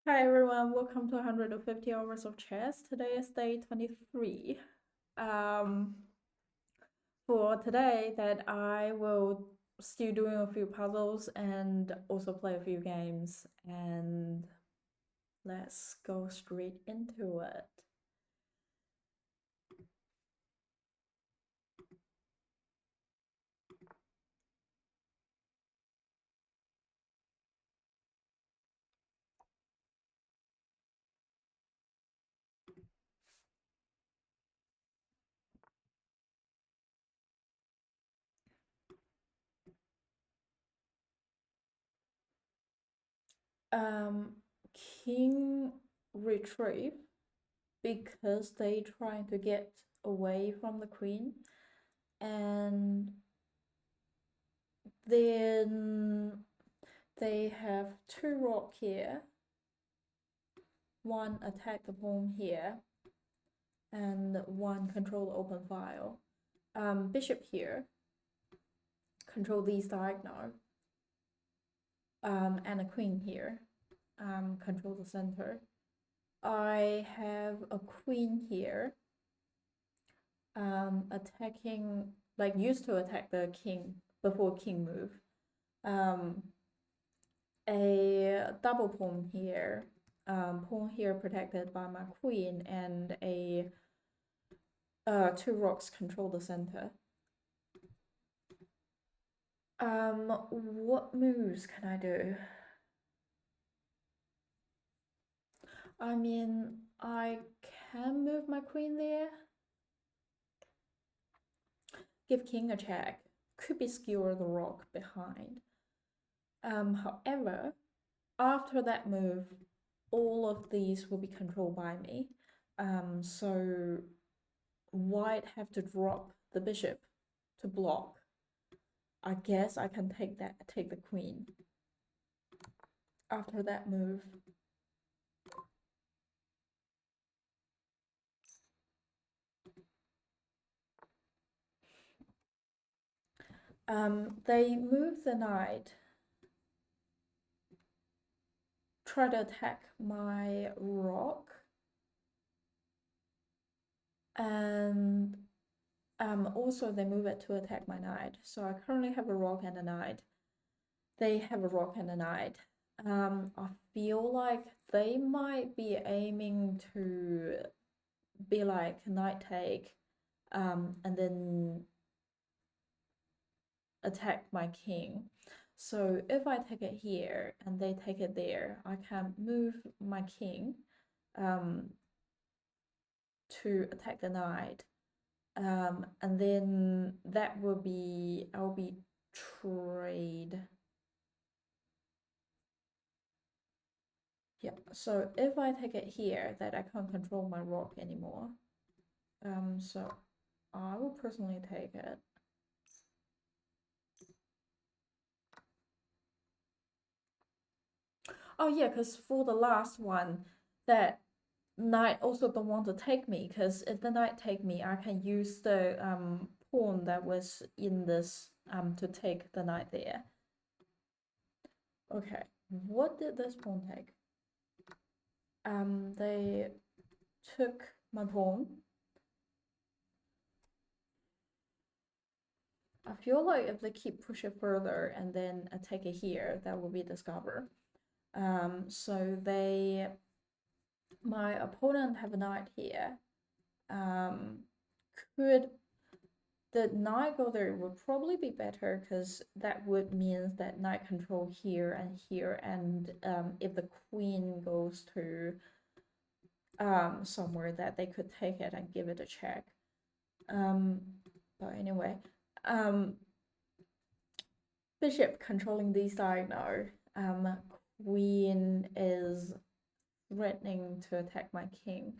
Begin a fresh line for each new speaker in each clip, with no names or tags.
Hi everyone, welcome to 150 Hours of Chess. Today is day 23. Um, for today that I will still doing a few puzzles and also play a few games, and let's go straight into it. Um, King retrieve because they trying to get away from the queen, and then they have two rock here, one attack the pawn here, and one control the open file. Bishop here, control these diagonal, and a queen here, control the center. I have a queen here, attacking, like used to attack the king before king move. A double pawn here, pawn here protected by my queen, and a two rocks control the center. What moves can I do? I mean, I can move my queen there. Give king a check. Could be skewer the rock behind. However, after that move, all of these will be controlled by me. So white have to drop the bishop to block. I guess I can take the queen. After that move, they move the knight, try to attack my rock, and also they move it to attack my knight. So I currently have a rock and a knight. They have a rock and a knight. I feel like they might be aiming to be like knight take, and then attack my king. So if I take it here and they take it there, I can move my king to attack the knight. And then that will be, I'll be trade. Yeah, so if I take it here, that I can't control my rock anymore. So I will personally take it. Oh yeah, because for the last one, that knight also don't want to take me, because if the knight take me, I can use the pawn that was in this to take the knight there. Okay, what did this pawn take? They took my pawn. I feel like if they keep pushing further and then take it here, that will be discovered. So my opponent have a knight here. Could the knight go there would probably be better, because that would mean that knight control here and here, and if the queen goes to somewhere, that they could take it and give it a check. But anyway, bishop controlling this side now. Queen is threatening to attack my king.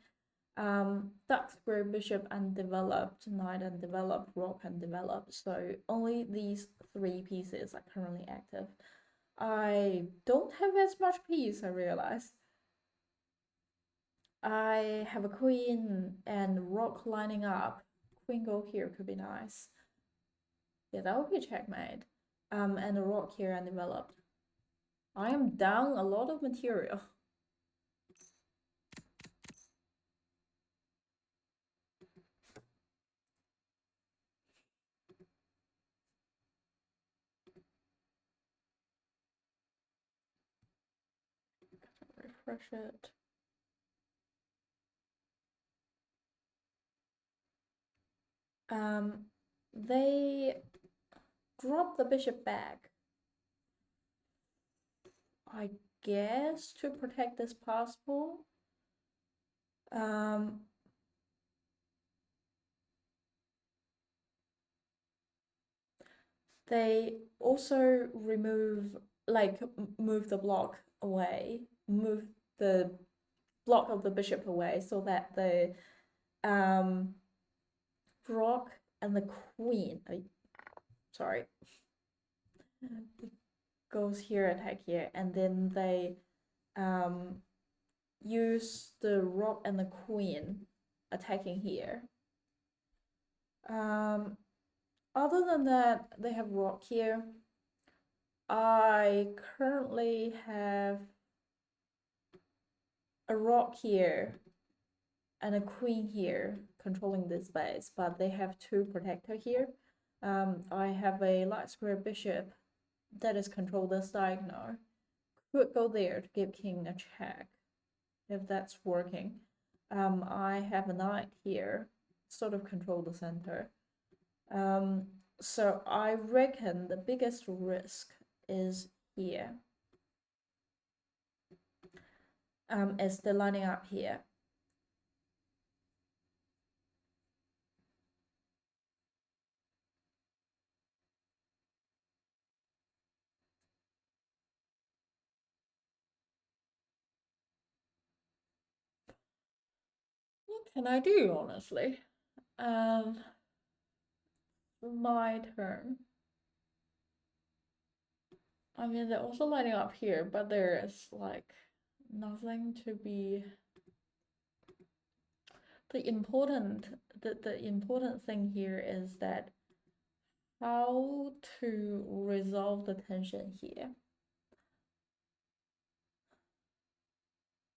Dark square, bishop undeveloped, knight undeveloped, rook undeveloped. So only these three pieces are currently active. I don't have as much piece, I realize. I have a queen and rook lining up. Queen go here could be nice. Yeah, that would be a checkmate. And a rook here undeveloped. I am down a lot of material. refresh it. They drop the bishop back, I guess, to protect this passport. They also move the block away, move the block of the bishop away so that the rook and the queen, sorry, goes here, attack here, and then they use the rook and the queen attacking here. Other than that, they have rook here. I currently have a rook here and a queen here controlling this space, but they have two protector here. I have a light square bishop that is control this diagonal. Could go there to give king a check if that's working. I have a knight here, sort of control the center. So I reckon the biggest risk is here. Is the lining up here. What can I do, honestly? My turn. I mean, they're also lining up here, but there is like nothing to be. The important thing here is that how to resolve the tension here.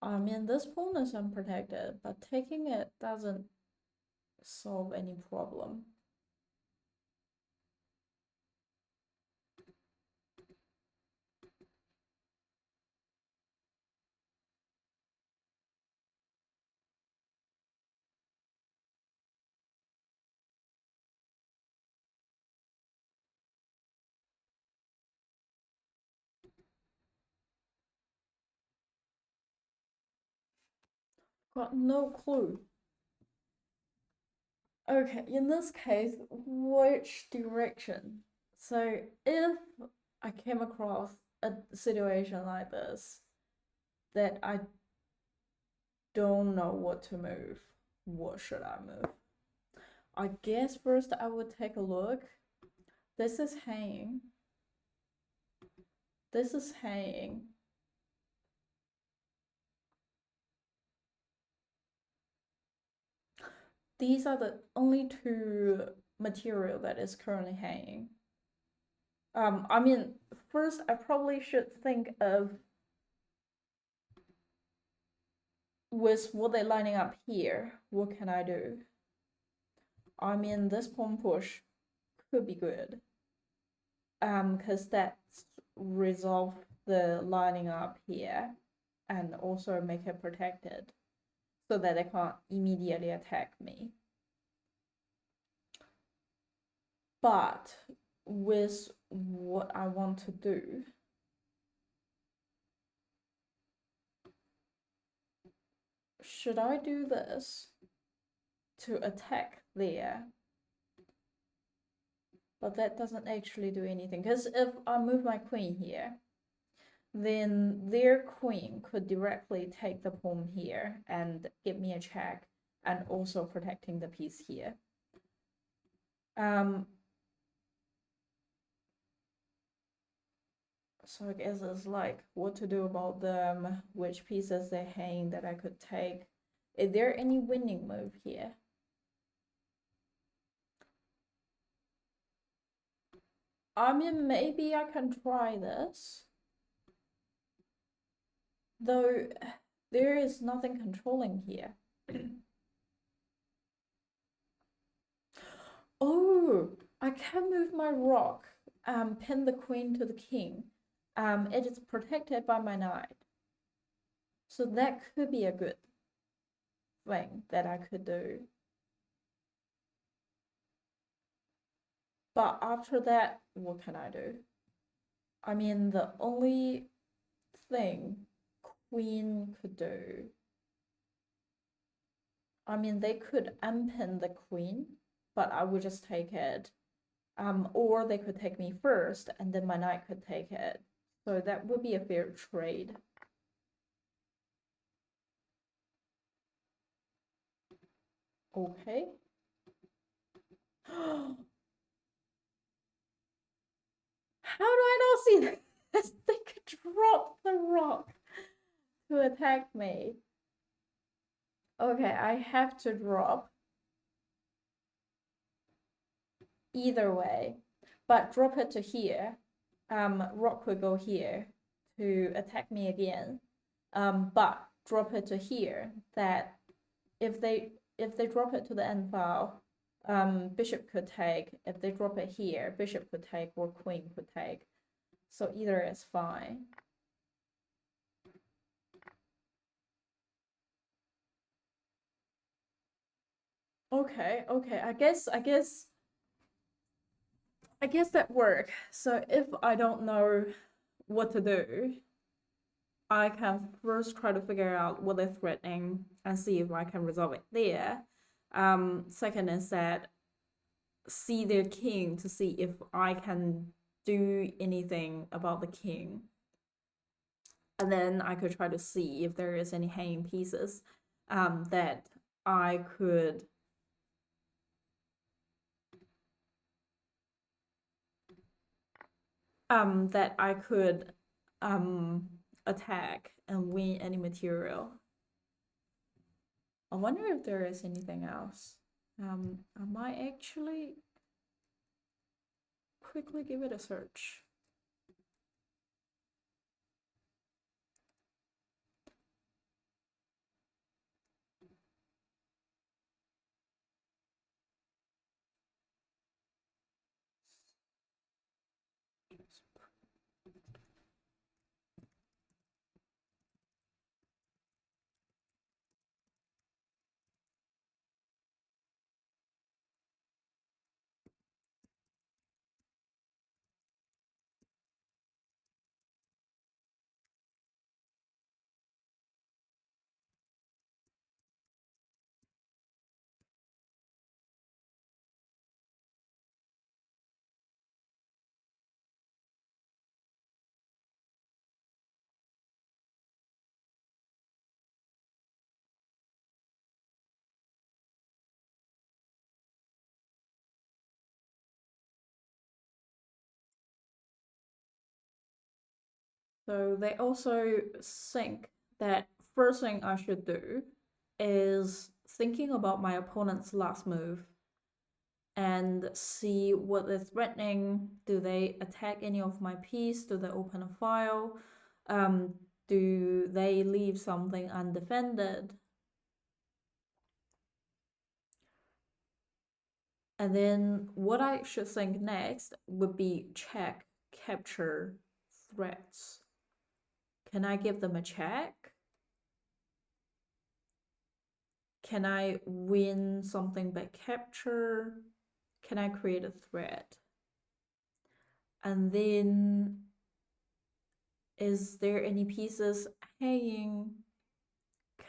I mean, this pawn is unprotected, but taking it doesn't solve any problem. Got no clue. Okay, in this case, which direction? So if I came across a situation like this that I don't know what to move, what should I move? I guess first I would take a look. This is hanging. This is hanging. These are the only two material that is currently hanging. I mean, first I probably should think of with what they're lining up here, what can I do? I mean, this pawn push could be good. Because that's resolve the lining up here and also make it protected so that they can't immediately attack me. But with what I want to do, should I do this to attack there? But that doesn't actually do anything, because if I move my queen here, then their queen could directly take the pawn here and give me a check, and also protecting the piece here. So I guess it's like what to do about them, which pieces they hang that I could take. Is there any winning move here? I mean, maybe I can try this. Though there is nothing controlling here. Oh, I can move my rook, pin the queen to the king. It is protected by my knight. So that could be a good thing that I could do. But after that, what can I do? I mean, the only thing queen could do, I mean, they could unpin the queen, but I would just take it. Or they could take me first, and then my knight could take it. So that would be a fair trade. Okay. How do I not see this? They could drop the rock to attack me. Okay, I have to drop. Either way, but drop it to here. Rock will go here to attack me again. But drop it to here. That if they drop it to the end file, bishop could take. If they drop it here, bishop could take or queen could take. So either is fine. Okay, I guess that works. So if I don't know what to do, I can first try to figure out what they're threatening and see if I can resolve it there. Second is that see their king to see if I can do anything about the king. And then I could try to see if there is any hanging pieces that I could attack and win any material. I wonder if there is anything else. I might actually quickly give it a search. So they also think that first thing I should do is thinking about my opponent's last move and see what they're threatening. Do they attack any of my piece? Do they open a file? Do they leave something undefended? And then what I should think next would be check, capture, threats. Can I give them a check? Can I win something by capture? Can I create a threat? And then, is there any pieces hanging?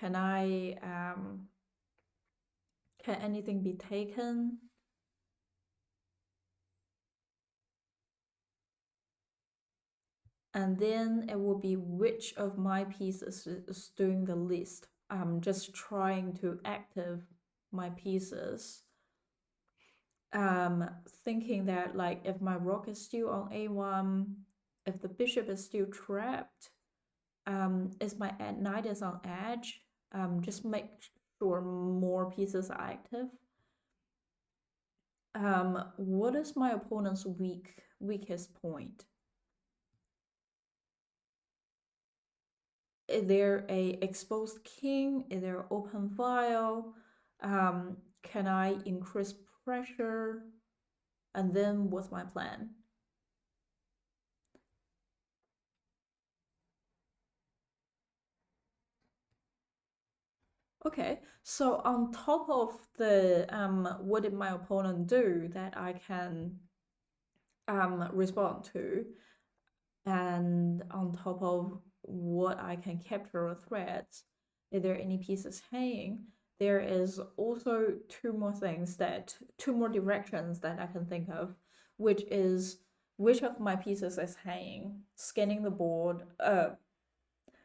Can I, can anything be taken? And then it will be which of my pieces is doing the least. I'm just trying to active my pieces. Thinking that like if my rook is still on a1, if the bishop is still trapped, is my knight is on edge, just make sure more pieces are active. What is my opponent's weakest point? Is there a exposed king? Is there open file? Can I increase pressure? And then what's my plan? Okay, so on top of the what did my opponent do that I can respond to, and on top of what I can capture with threads, if there are any pieces hanging, there is also two more directions that I can think of, which is which of my pieces is hanging, scanning the board.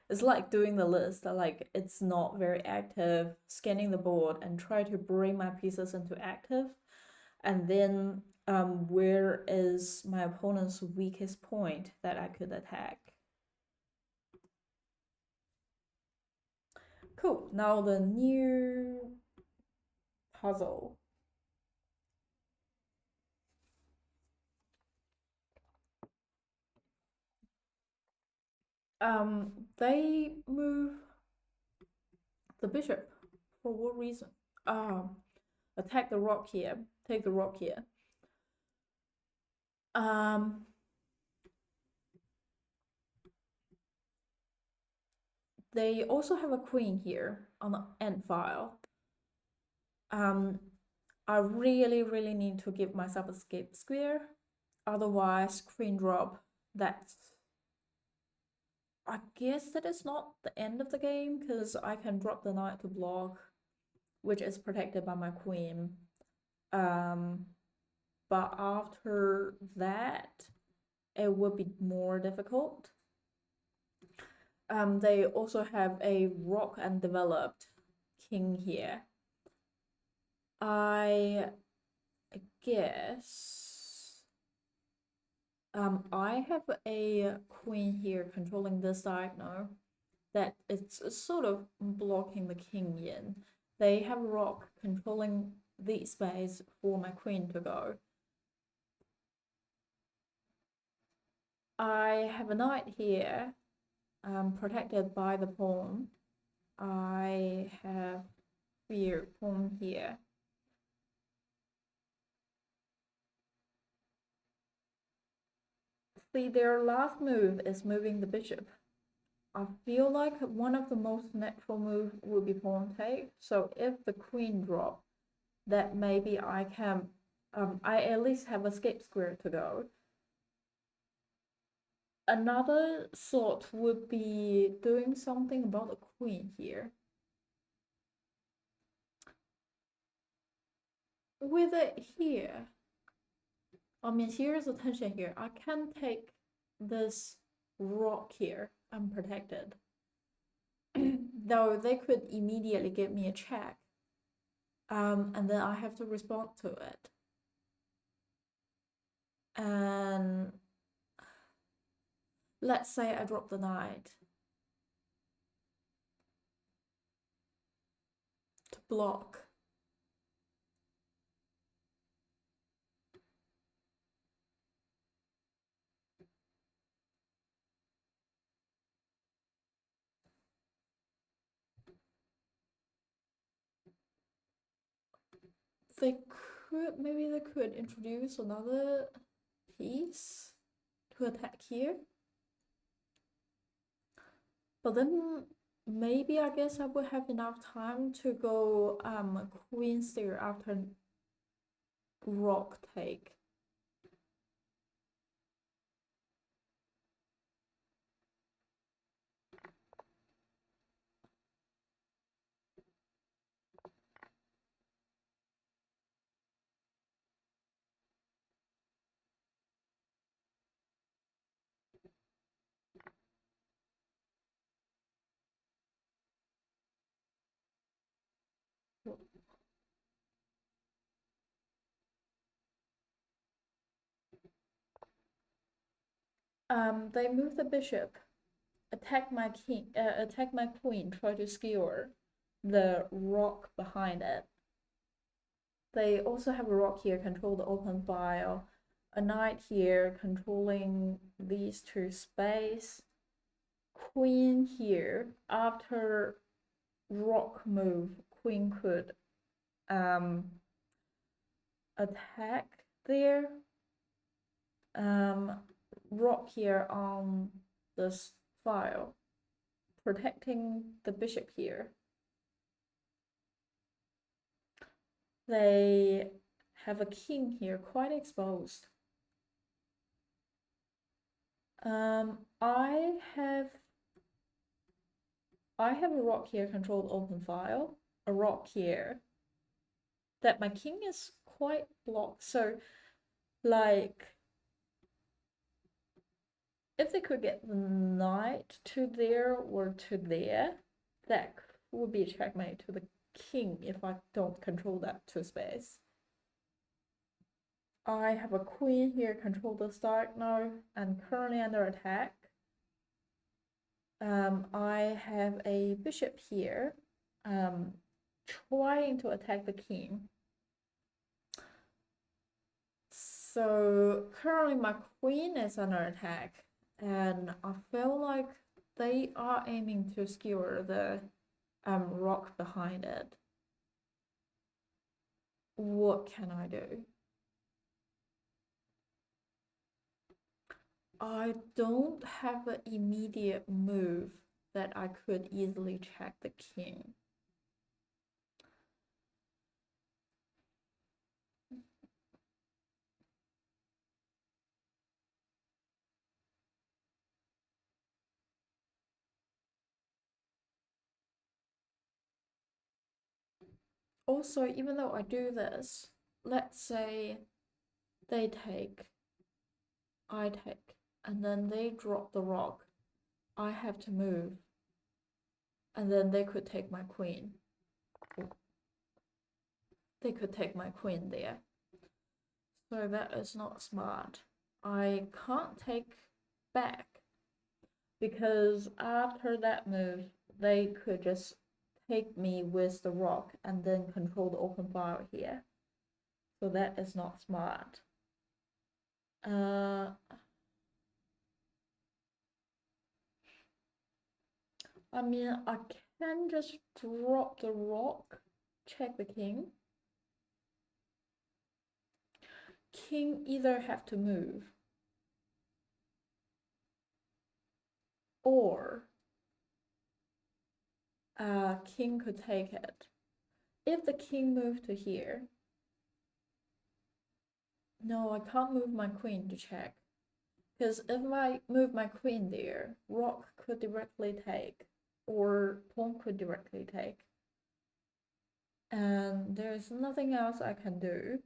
It's like doing the list, like it's not very active, scanning the board and try to bring my pieces into active, and then where is my opponent's weakest point that I could attack. Cool. Now the new puzzle. They move the bishop. For what reason? Attack the rock here. Take the rock here. Um, they also have a queen here on the end file. I really need to give myself a escape square. Otherwise, queen drop. That's. I guess that is not the end of the game because I can drop the knight to block, which is protected by my queen. But after that, it would be more difficult. They also have a rock undeveloped king here. I guess I have a queen here controlling this diagonal that it's sort of blocking the king in. They have a rock controlling the space for my queen to go. I have a knight here, protected by the pawn. I have your pawn here. See, their last move is moving the bishop. I feel like one of the most natural moves would be pawn take. So if the queen drop, that maybe I can, I at least have escape square to go. Another thought would be doing something about the queen here. With it here, I mean, here's the tension here. I can take this rock here unprotected. Though they could immediately give me a check. And then I have to respond to it. And let's say I drop the knight to block. Maybe they could introduce another piece to attack here. But then maybe I guess I would have enough time to go queen steer after rock take. They move the bishop, attack my king, attack my queen, try to skewer the rock behind it. They also have a rock here, control the open file. A knight here, controlling these two space. Queen here, after rock move, queen could attack there. Rock here on this file, protecting the bishop here. they have a king here, quite exposed. I have a rock here controlled open file, a rock here that my king is quite blocked. So like if they could get the knight to there or to there, that would be a checkmate to the king if I don't control that two space. I have a queen here, control this diagonal, and currently under attack. I have a bishop here, trying to attack the king. So currently my queen is under attack, and I feel like they are aiming to skewer the rock behind it. What can I do? I don't have an immediate move that I could easily check the king. Also, even though I do this, let's say they take, I take, and then they drop the rock. I have to move, and then they could take my queen. They could take my queen there. So that is not smart. I can't take back because after that move, they could just take me with the rock and then control the open file here. So that is not smart. I mean, I can just drop the rock, check the king. King either have to move or king could take it. If the king moved to here, no, I can't move my queen to check. Because if I move my queen there, rock could directly take, or pawn could directly take. And there's nothing else I can do.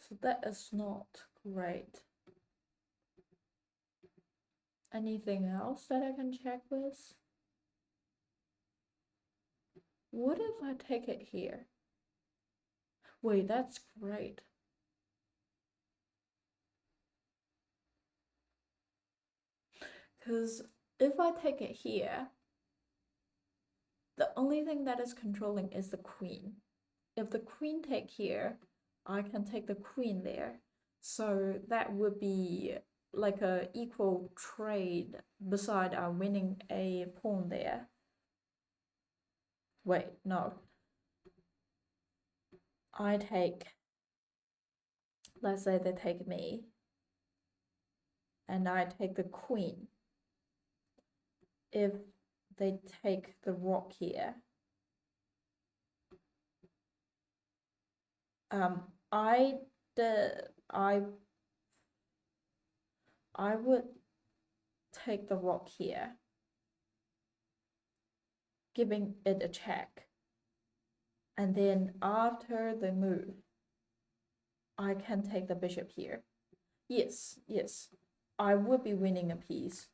So that is not great. Anything else that I can check with? What if I take it here? Wait, that's great. Because if I take it here, the only thing that is controlling is the queen. If the queen take here, I can take the queen there. So that would be like a equal trade beside winning a pawn there. Wait, no. I take, let's say they take me, and I take the queen. If they take the rock here, I would take the rock here, giving it a check. And then after the move, I can take the bishop here. Yes, yes, I would be winning a piece.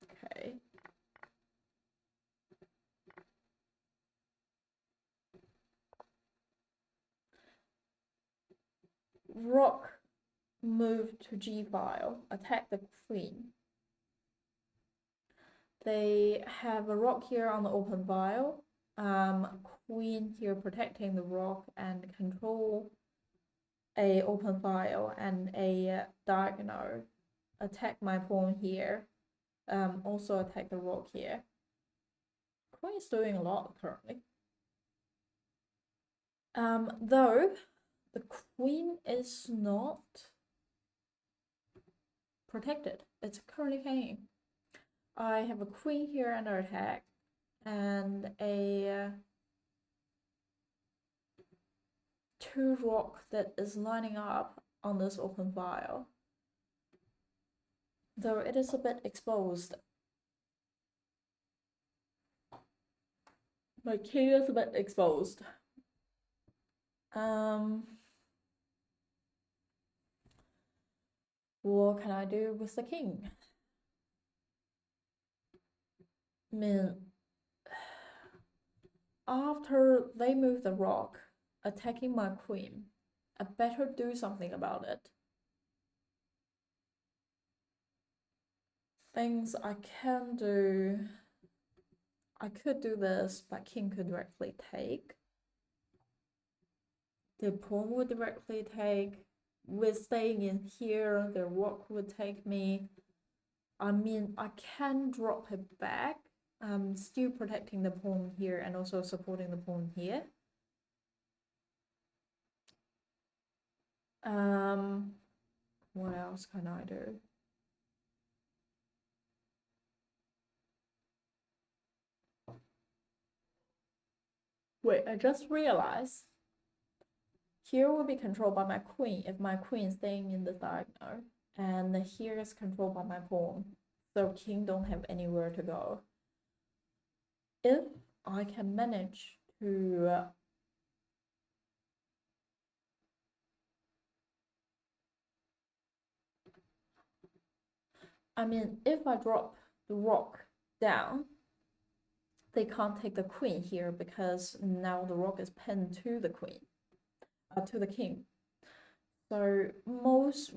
Okay. Rock move to g file, attack the queen. They have a rock here on the open file, queen here protecting the rock and control a open file and a diagonal. Attack my pawn here, also attack the rock here. Queen is doing a lot currently. Though the queen is not protected, it's currently hanging. I have a queen here under attack. and a 2 rock that is lining up on this open file, though it is a bit exposed. My king is a bit exposed. What can I do with the king? I mean, after they move the rock, attacking my queen, I better do something about it. Things I can do. I could do this, but king could directly take. The pawn would directly take. With staying in here, the rook would take me. I mean, I can drop it back. I'm still protecting the pawn here and also supporting the pawn here. What else can I do? Wait, I just realized here will be controlled by my queen if my queen is staying in the diagonal, and here is controlled by my pawn, so king don't have anywhere to go. If I can manage to I mean, if I drop the rook down, they can't take the queen here because now the rook is pinned to the queen, to the king. So most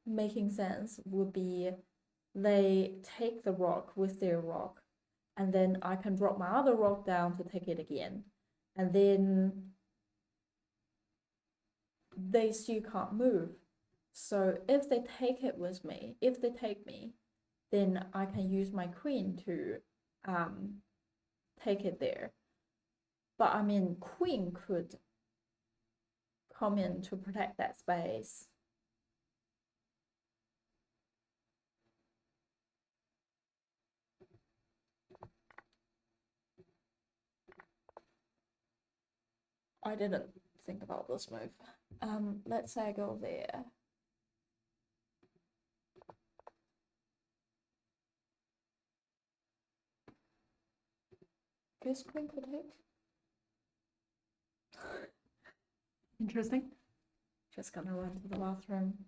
making sense would be they take the rook with their rook, and then I can drop my other rook down to take it again, and then they still can't move. So if they take it with me, if they take me, then I can use my queen to take it there. But I mean, queen could come in to protect that space. I didn't think about this move. Let's say I go there. Guess queen could take. Interesting. Just gonna run to the bathroom.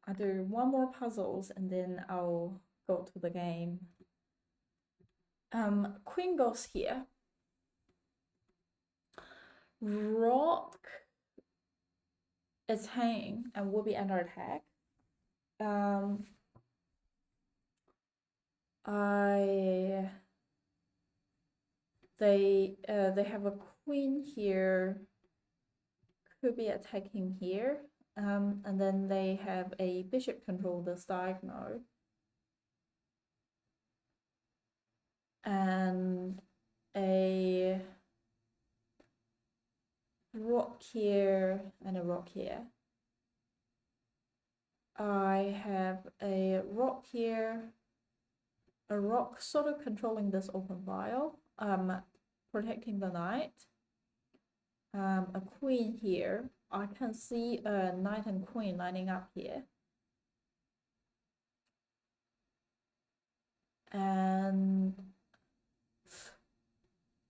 I do one more puzzles and then I'll go to the game. Queen goes here. Rock is hanging and will be under attack. They have a queen here, could be attacking here, and then they have a bishop control this diagonal, and a rock here and a rock here. I have a rock here, a rock sort of controlling this open file, protecting the knight. A queen here. I can see a knight and queen lining up here. And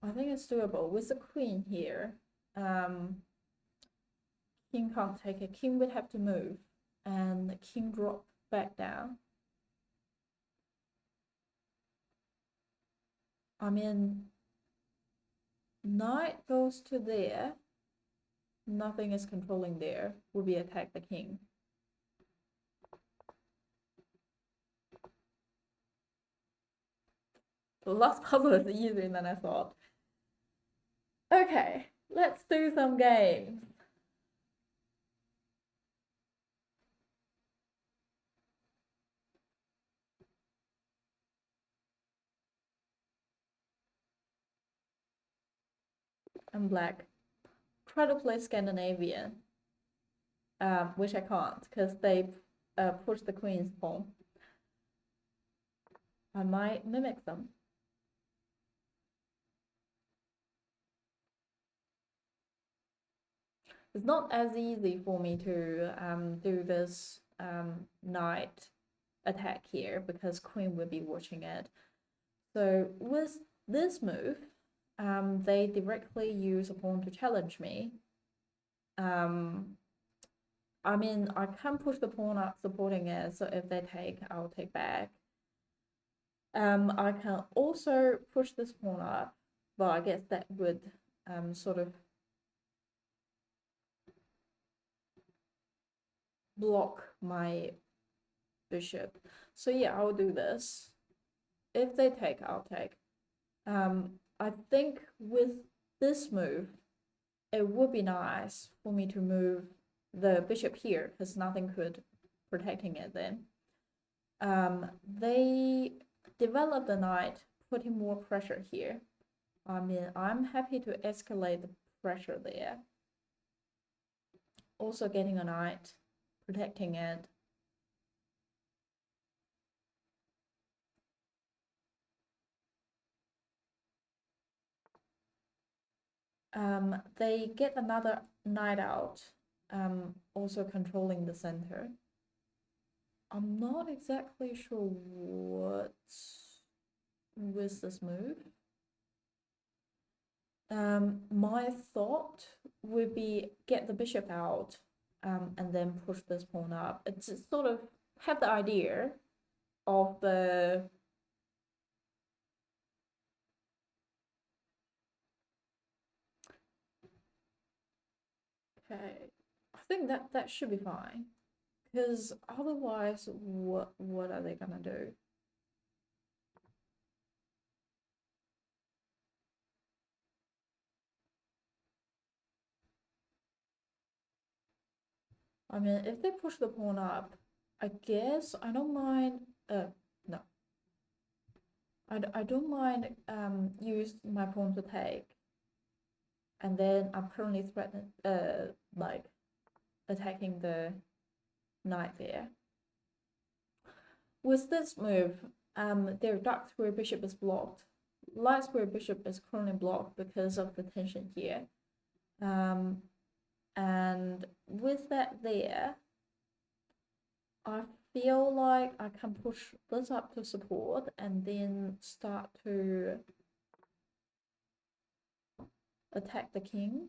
I think it's doable with the queen here. King can't take it. King would have to move, and the king drop back down. I mean, knight goes to there. Nothing is controlling there. Will be attack the king. The last puzzle is easier than I thought. Okay, let's do some games. I'm black. Try to play Scandinavian, which I can't because they push the queen's pawn. I might mimic them. It's not as easy for me to do this knight attack here because queen will be watching it. So with this move, they directly use a pawn to challenge me. I mean, I can push the pawn up supporting it, so if they take, I'll take back. I can also push this pawn up, but I guess that would sort of block my bishop. So yeah, I'll do this. If they take, I'll take. I think with this move, it would be nice for me to move the bishop here because nothing could protecting it then. They develop the knight, putting more pressure here. I mean, I'm happy to escalate the pressure there. Also getting a knight, protecting it. They get another knight out, also controlling the center. I'm not exactly sure what's with this move. My thought would be get the bishop out, and then push this pawn up. It's sort of have the idea of the okay. I think that should be fine, because otherwise, what are they gonna do? I mean, if they push the pawn up, I guess I don't mind. No, I don't mind. Use my pawn to take, and then I'm currently threatening. Like attacking the knight there. With this move, their dark square bishop is blocked. Light square bishop is currently blocked because of the tension here. And with that there, I feel like I can push this up to support and then start to attack the king.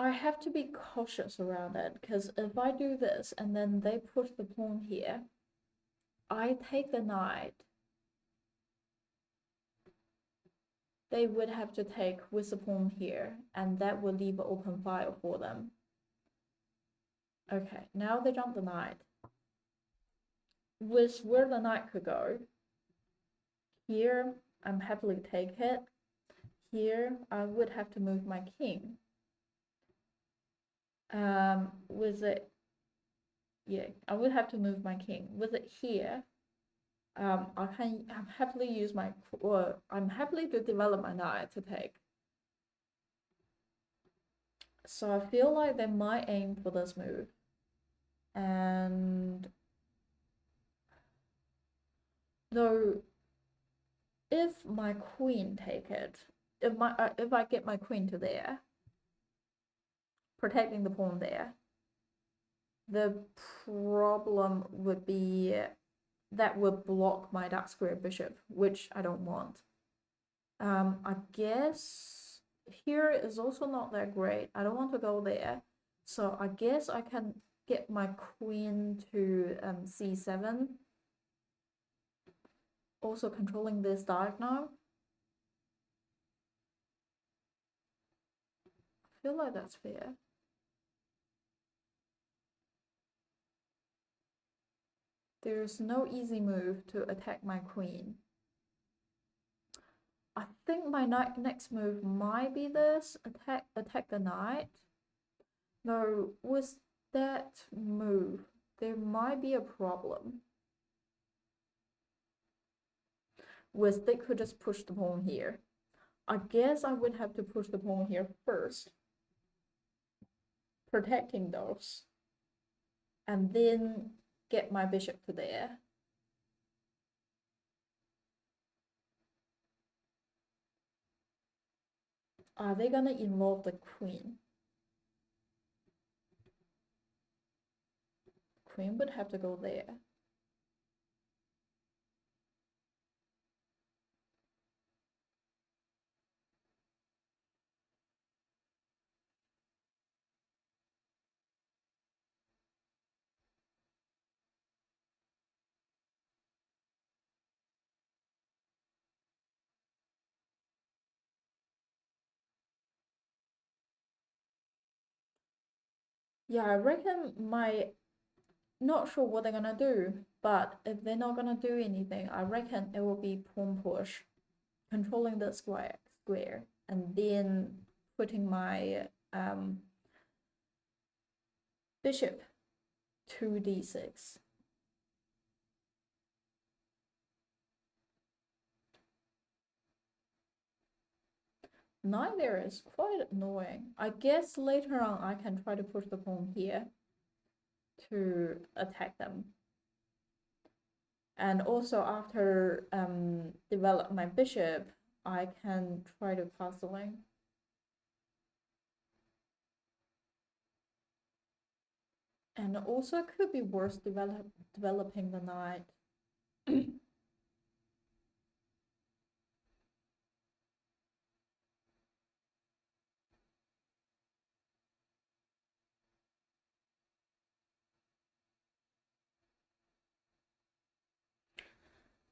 I have to be cautious around it, because if I do this and then they push the pawn here, I take the knight. They would have to take with the pawn here, and that would leave an open file for them. Okay, now they jump the knight. With where the knight could go, here I'm happily take it. Here I would have to move my king. With it, yeah, I would have to move my king. With it here, I'm happily use my, or I'm happily to develop my knight to take. So I feel like they might aim for this move, and though if my queen take it, if I get my queen to there, protecting the pawn there, the problem would be that would block my dark square bishop, which I don't want. I guess here is also not that great. I don't want to go there. So I guess I can get my queen to c7. Also controlling this diagonal. I feel like that's fair. There's no easy move to attack my queen. I think my next move might be this, attack the knight. Though with that move, there might be a problem. With they could just push the pawn here. I guess I would have to push the pawn here first, protecting those, and then get my bishop to there. Are they gonna involve the queen? Queen would have to go there. Yeah, I reckon not sure what they're gonna do, but if they're not gonna do anything, I reckon it will be pawn push, controlling the square, and then putting my bishop to d6. Knight there is quite annoying. I guess later on I can try to push the pawn here to attack them. And also after develop my bishop, I can try to castling. And also it could be worse developing the knight.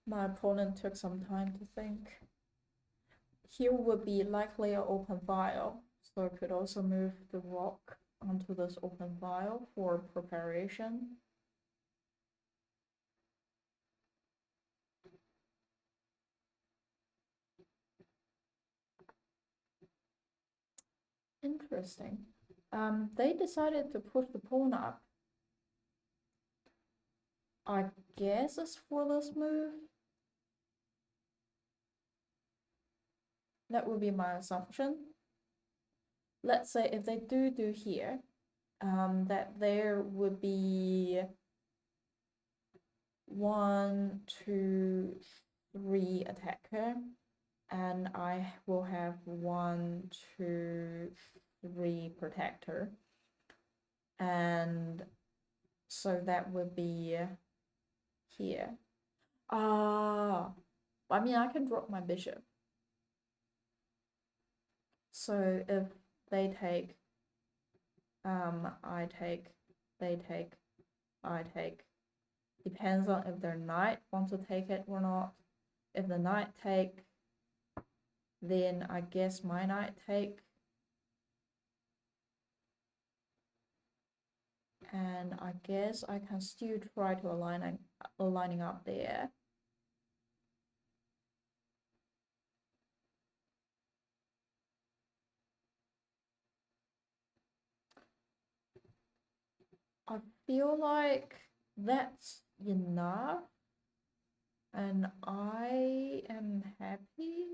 My opponent took some time to think. Here would be likely an open file, so I could also move the rook onto this open file for preparation. Interesting. They decided to push the pawn up. I guess it's for this move. That would be my assumption. Let's say if they do here, that there would be 1, 2, 3 attacker, and I will have 1, 2, 3 protector, and so that would be here. I mean, I can drop my bishop. So if they take I take, they take, I take. Depends on if their knight wants to take it or not. If the knight take, then I guess my knight take. And I guess I can still try to aligning up there. I feel like that's enough, and I am happy.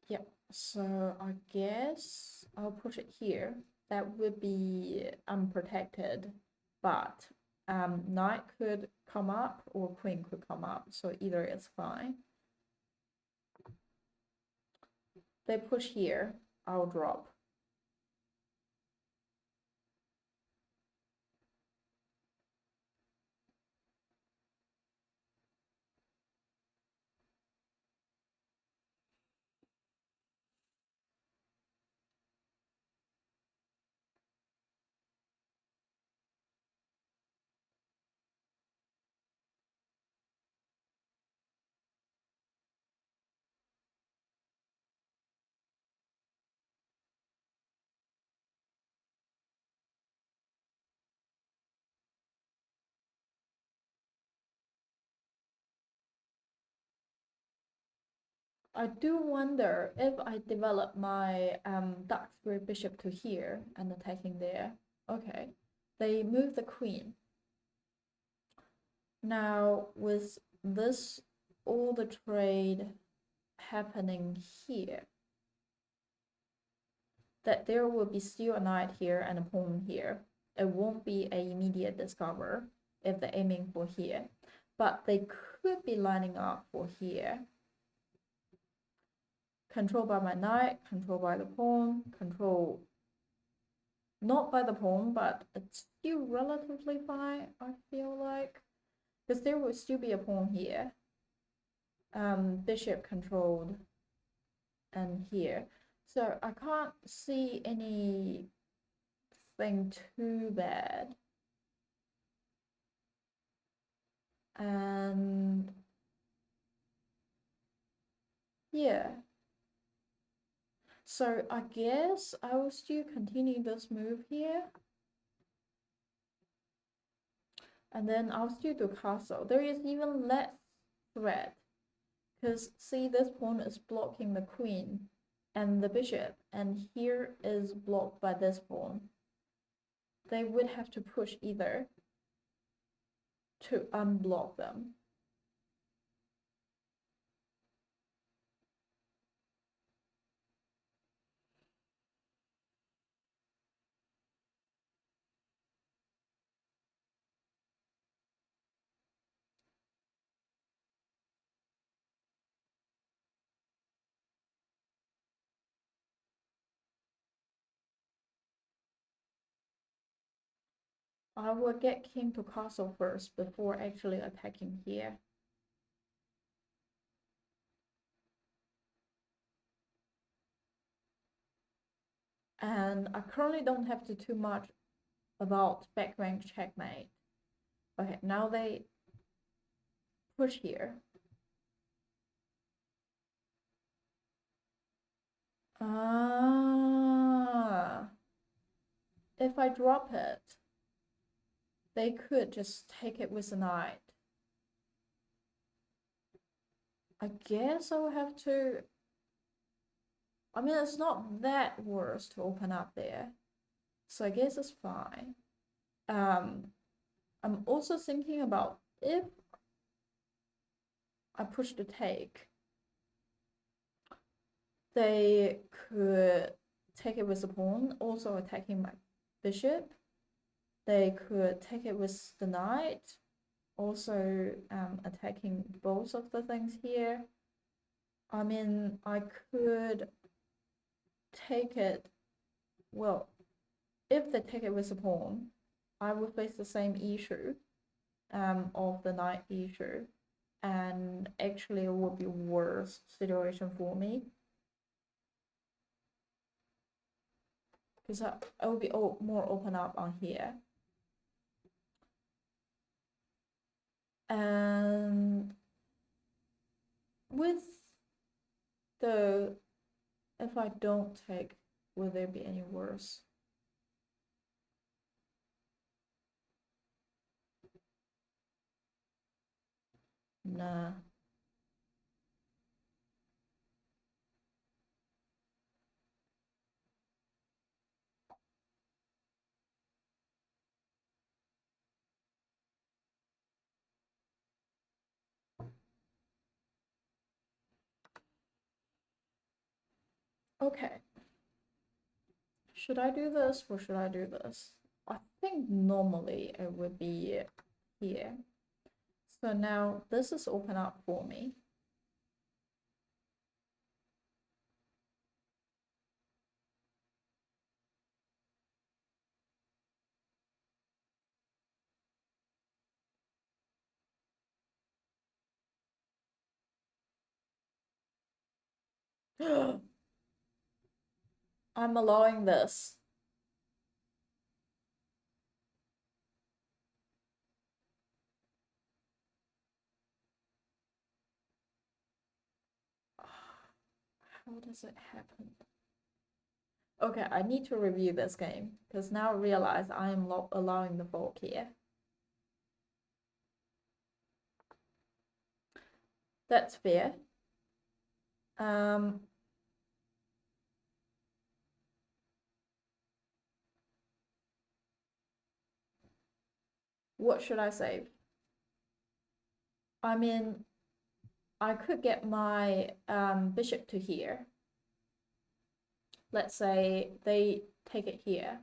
Yeah, so I guess I'll push it here. That would be unprotected, but knight could come up or queen could come up, so either is fine. They push here, I'll drop. I do wonder if I develop my dark square bishop to here and attacking there. Okay, they move the queen. Now with this, all the trade happening here, that there will be still a knight here and a pawn here. It won't be an immediate discover if they're aiming for here, but they could be lining up for here. Controlled by my knight, controlled by the pawn, control not by the pawn, but it's still relatively fine, I feel like. Because there will still be a pawn here. Bishop controlled and here. So I can't see anything too bad. And yeah. So I guess I will still continue this move here. And then I'll still do castle. There is even less threat. Because see, this pawn is blocking the queen and the bishop. And here is blocked by this pawn. They would have to push either to unblock them. I will get king to castle first before actually attacking here. And I currently don't have to too much about back rank checkmate. Okay, now they push here. If I drop it, they could just take it with a knight. I guess I'll have to. I mean, it's not that worse to open up there, so I guess it's fine. I'm also thinking about if I push the take, they could take it with the pawn, also attacking my bishop. They could take it with the knight, also attacking both of the things here. I mean, I could take it, well, if they take it with the pawn, I will face the same issue of the knight issue, and actually it would be worse situation for me. because I will be more open up on here. And with the, if I don't take, will there be any worse? Nah. Okay. Should I do this or should I do this? I think normally it would be here. So now this is open up for me. I'm allowing this. How does it happen? Okay, I need to review this game because now I realize I am allowing the fork here. That's fair. What should I save? I mean, I could get my bishop to here. Let's say they take it here.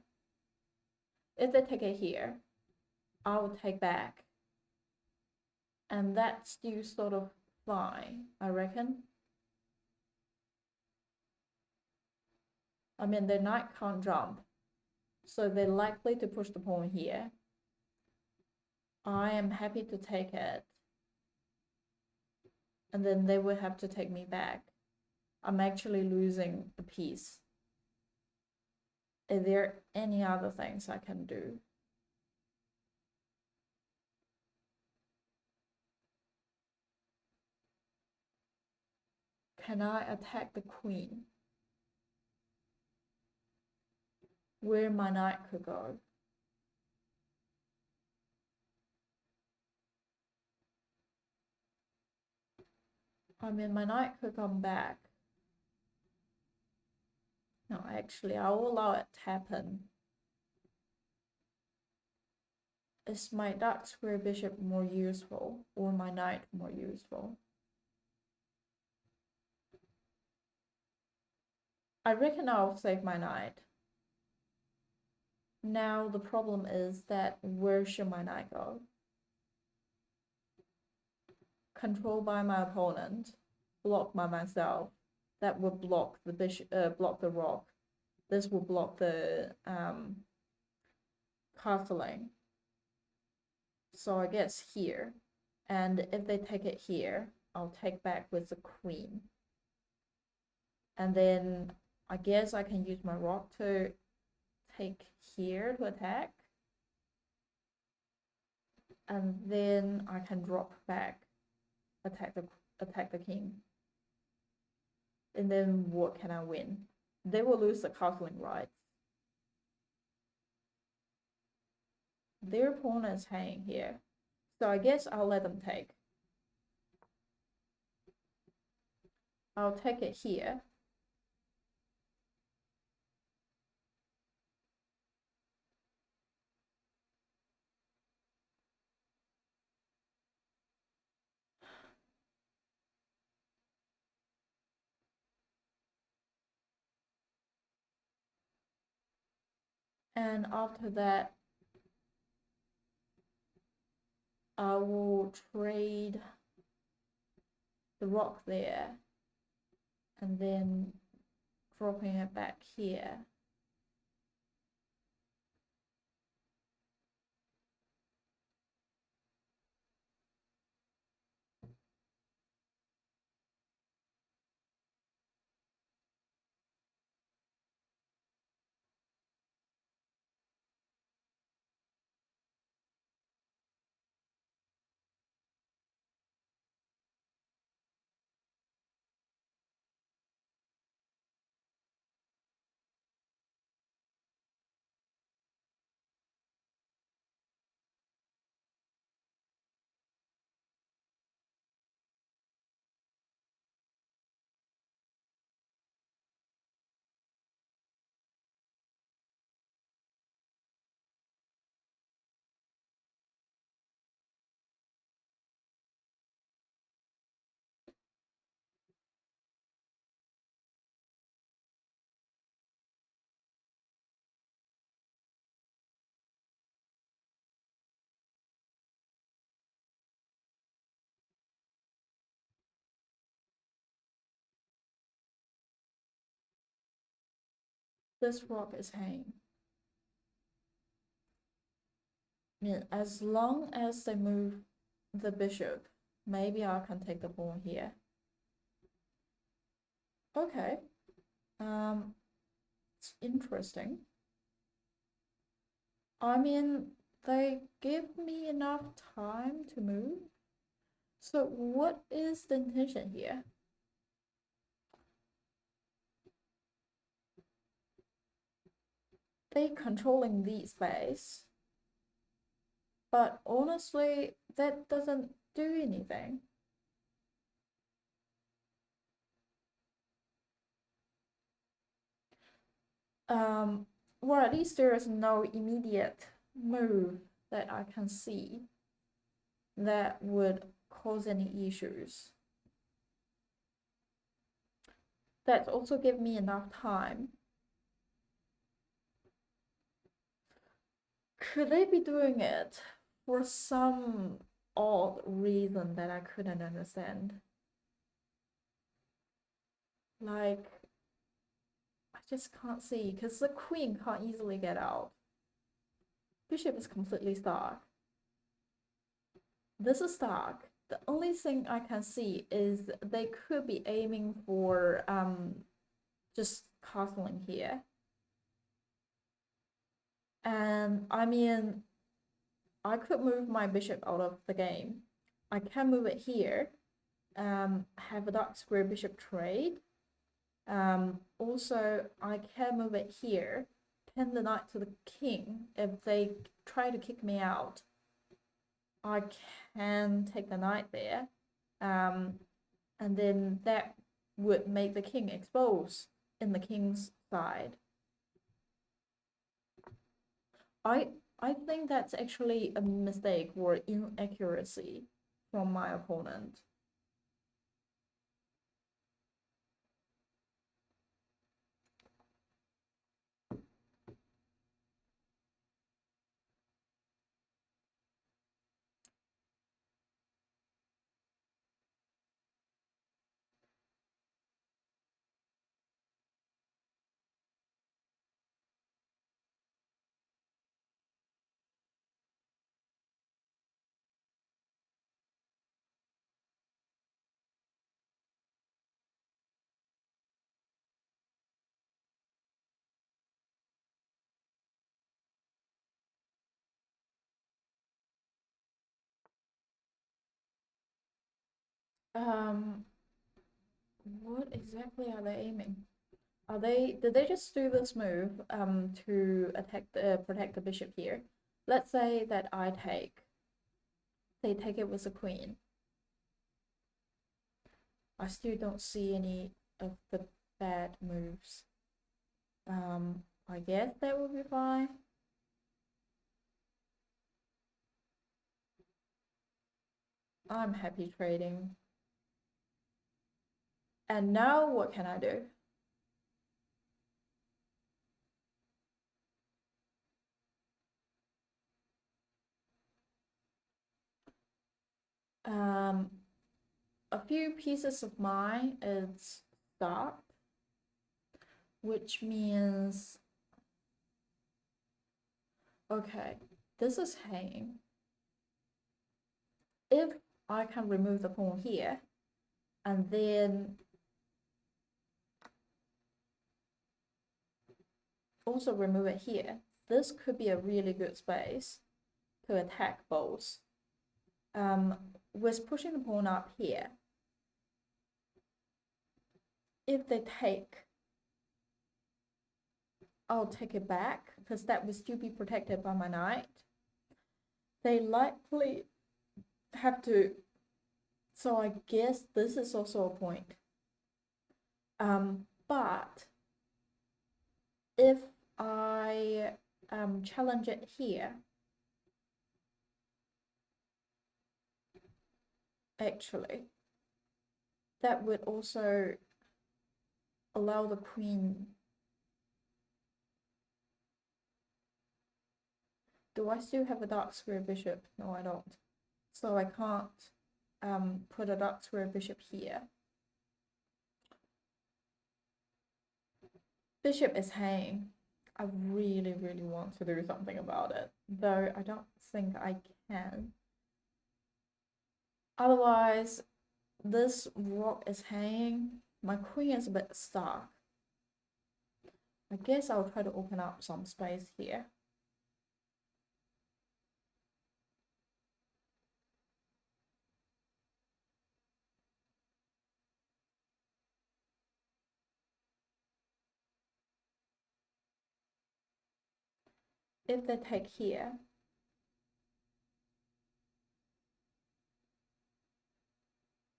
If they take it here, I will take back. And that's still sort of fine, I reckon. I mean, their knight can't jump, so they're likely to push the pawn here. I am happy to take it. And then they will have to take me back. I'm actually losing a piece. Are there any other things I can do? Can I attack the queen? Where my knight could go? I mean, my knight could come back. No, actually, I will allow it to happen. Is my dark square bishop more useful or my knight more useful? I reckon I'll save my knight. Now the problem is that where should my knight go? Controlled by my opponent, blocked by myself. That would block the bishop, block the rock. This will block the castling. So I guess here. And if they take it here, I'll take back with the queen. And then I guess I can use my rock to take here to attack. And then I can drop back, attack the king. And then what can I win? They will lose the castling rights. Their pawn is hanging here. So I guess I'll let them take. I'll take it here. And after that, I will trade the rock there and then dropping it back here. This rook is hanging. Yeah, as long as they move the bishop, maybe I can take the pawn here. Okay. It's interesting. I mean, they give me enough time to move. So what is the intention here? They controlling the space, but honestly, that doesn't do anything. Well, at least there is no immediate move that I can see that would cause any issues. That also give me enough time. Could they be doing it for some odd reason that I couldn't understand? Like, I just can't see, because the queen can't easily get out. Bishop is completely stuck. This is stuck. The only thing I can see is they could be aiming for just castling here. And I mean, I could move my bishop out of the game. I can move it here, have a dark square bishop trade. Also, I can move it here, pin the knight to the king. If they try to kick me out, I can take the knight there. And then that would make the king expose in the king's side. I think that's actually a mistake or inaccuracy from my opponent. Um, what exactly are they aiming? Did they just do this move to protect the bishop here? Let's say that they take it with the queen. I still don't see any of the bad moves. I guess that would be fine. I'm happy trading. And now what can I do? A few pieces of mine is stopped, which means, okay, this is hanging. If I can remove the pawn here, and then also remove it here, this could be a really good space to attack both. With pushing the pawn up here, if they take, I'll take it back because that will still be protected by my knight. They likely have to, so I guess this is also a point. But if I challenge it here, actually, that would also allow the queen. Do I still have a dark square bishop? No, I don't. So I can't put a dark square bishop here. Bishop is hanging. I really, really want to do something about it, though I don't think I can. Otherwise, this rook is hanging. My queen is a bit stuck. I guess I'll try to open up some space here. If they take here,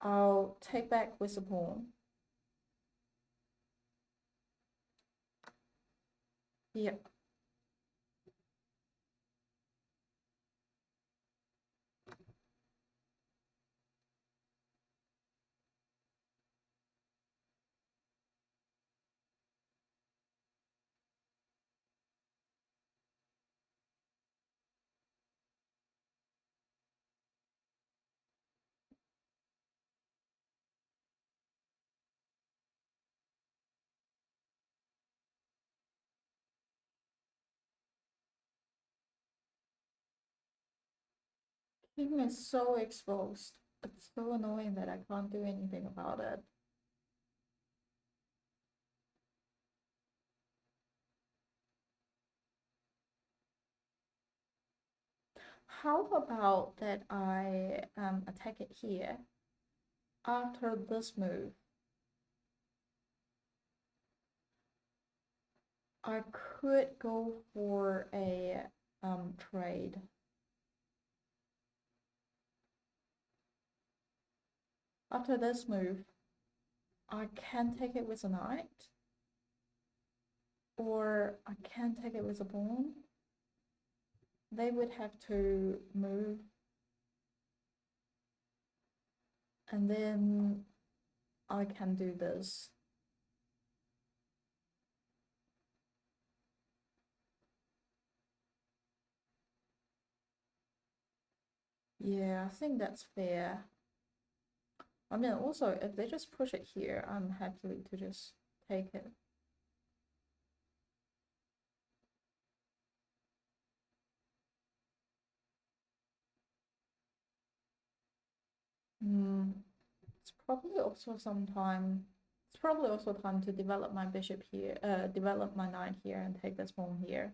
I'll take back with the pawn. Yep. King is so exposed. It's so annoying that I can't do anything about it. How about that I attack it here after this move? I could go for a trade. After this move, I can take it with a knight, or I can take it with a pawn. They would have to move, and then I can do this. Yeah, I think that's fair. I mean, also, if they just push it here, I'm happy to just take it. It's probably also it's probably also time to develop my bishop here, develop my knight here and take this pawn here.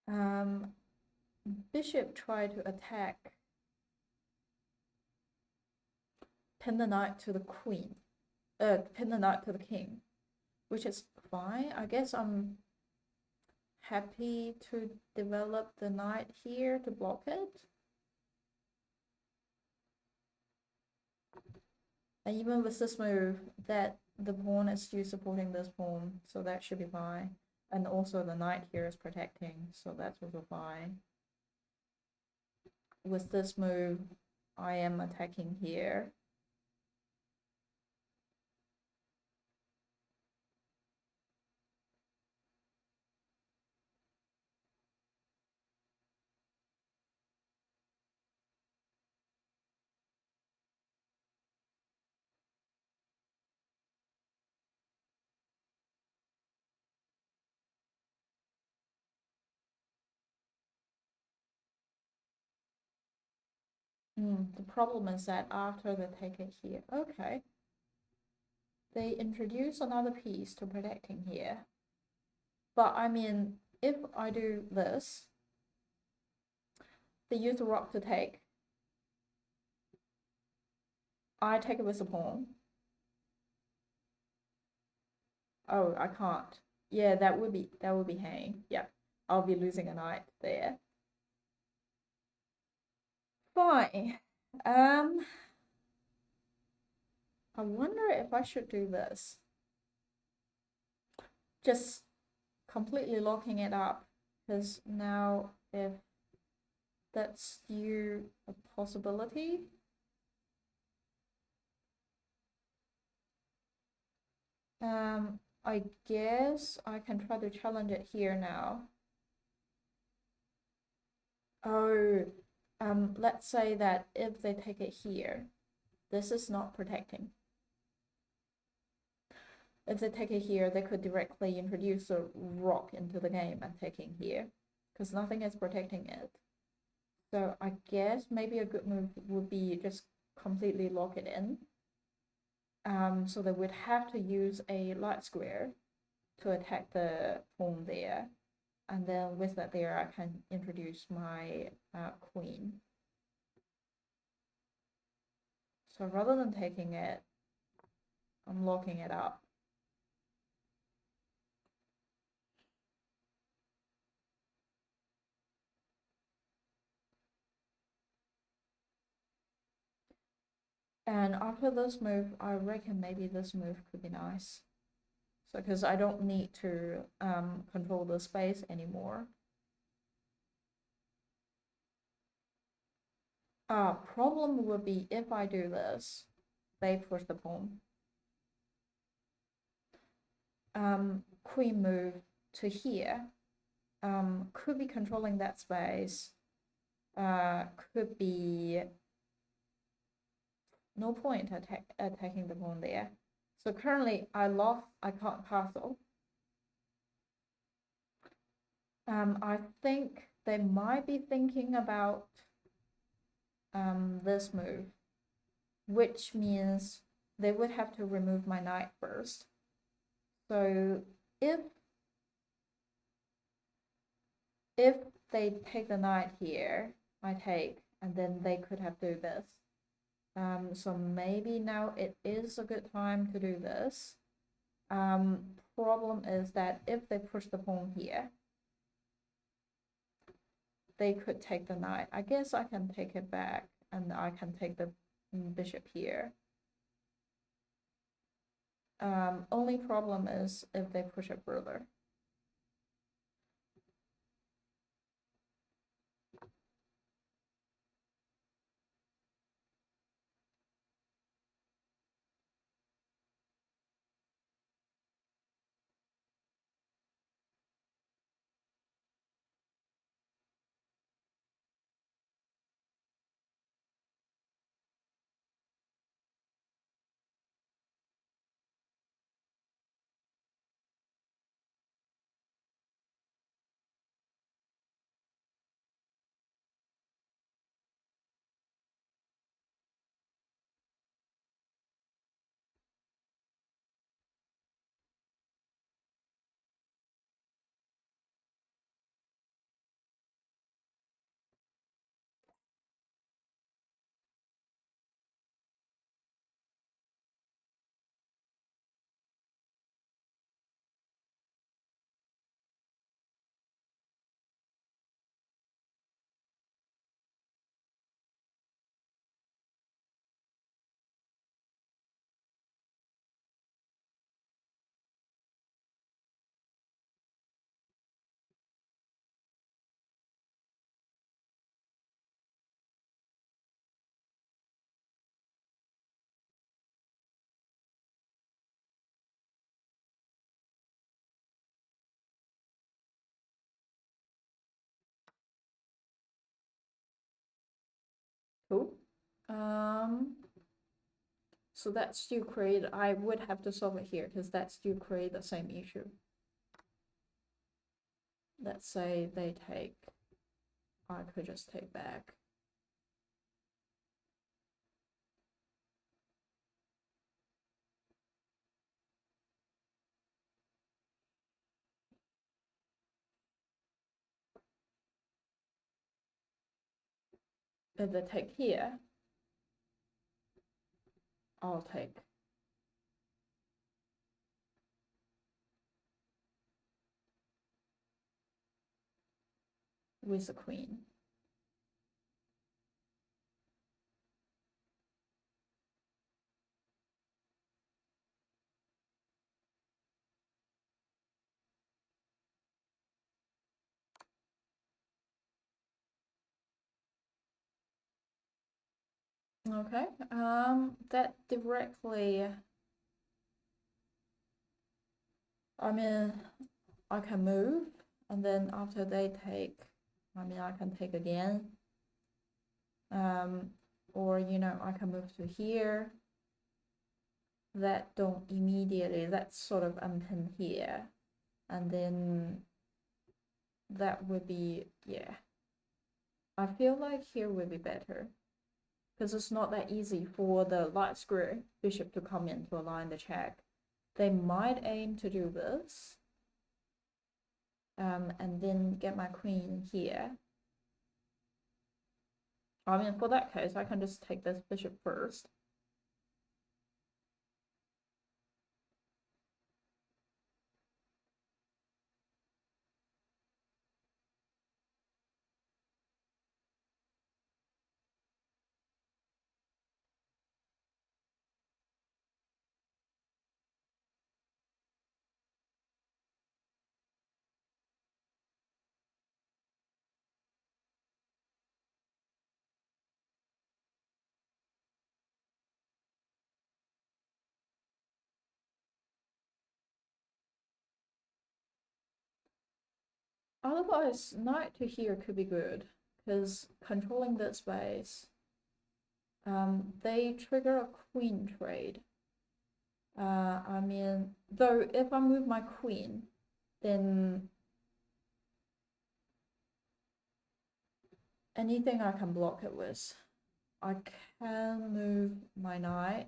Um, Bishop try to attack, pin the knight to the queen, pin the knight to the king, which is fine. I guess I'm happy to develop the knight here to block it. And even with this move, that the pawn is still supporting this pawn, so that should be fine. And also the knight here is protecting, so that's also fine. With this move, I am attacking here. The problem is that after they take it here, okay, they introduce another piece to protecting here. But I mean, if I do this, they use the rock to take. I take it with the pawn. Oh, I can't. Yeah, that would be hanging. Yeah, I'll be losing a knight there. Fine. I wonder if I should do this. Just completely locking it up, because now if that's still a possibility. I guess I can try to challenge it here now. Oh, let's say that if they take it here, this is not protecting. If they take it here, they could directly introduce a rock into the game and taking here, because nothing is protecting it. So I guess maybe a good move would be just completely lock it in. So they would have to use a light square to attack the pawn there. And then with that there, I can introduce my queen. So rather than taking it, I'm locking it up. And after this move, I reckon maybe this move could be nice. So because I don't need to control the space anymore. Problem would be if I do this, they push the pawn. Queen move to here. Could be controlling that space. Could be no point attacking the pawn there. So currently I can't castle. I think they might be thinking about this move, which means they would have to remove my knight first. So if they take the knight here, I take, and then they could have to do this. So maybe now it is a good time to do this. Problem is that if they push the pawn here, they could take the knight. I guess I can take it back and I can take the bishop here. Only problem is if they push it further. Cool. So that still create, I would have to solve it here because that still create the same issue. Let's say they take, I could just take back. If they take here, I'll take. With the queen. Okay, that directly I mean, I can move, and then after they take, I mean, I can take again. Or, you know, I can move to here. That don't immediately, that's sort of unpin here. And then that would be, yeah. I feel like here would be better. Because it's not that easy for the light square bishop to come in to align the check. They might aim to do this. And then get my queen here. I mean, for that case, I can just take this bishop first. Otherwise, knight to here could be good, because controlling that space, they trigger a queen trade. I mean, though if I move my queen, then anything I can block it with. I can move my knight.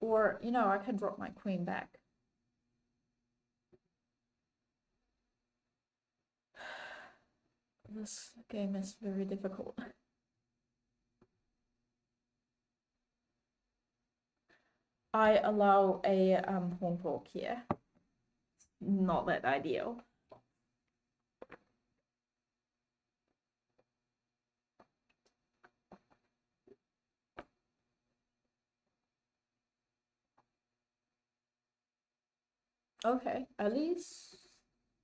Or, you know, I can drop my queen back. This game is very difficult. I allow a pawn fork here. Not that ideal. Okay, at least.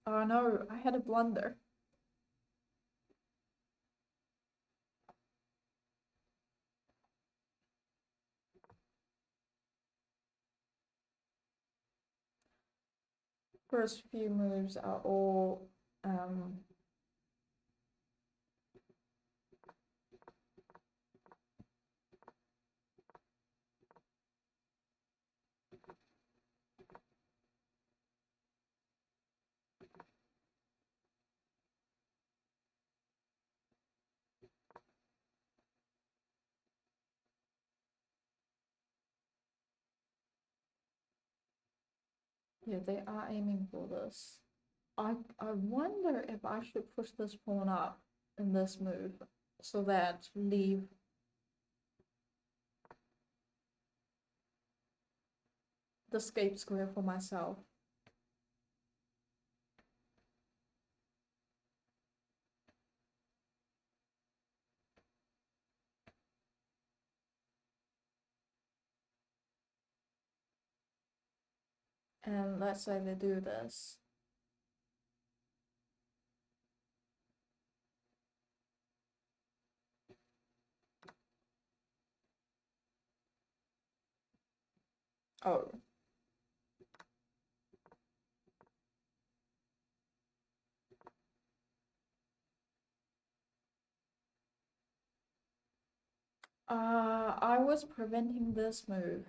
Oh no, I had a blunder. First few moves are all yeah, they are aiming for this. I wonder if I should push this pawn up in this move so that leave the escape square for myself. And let's say they do this. Oh. I was preventing this move.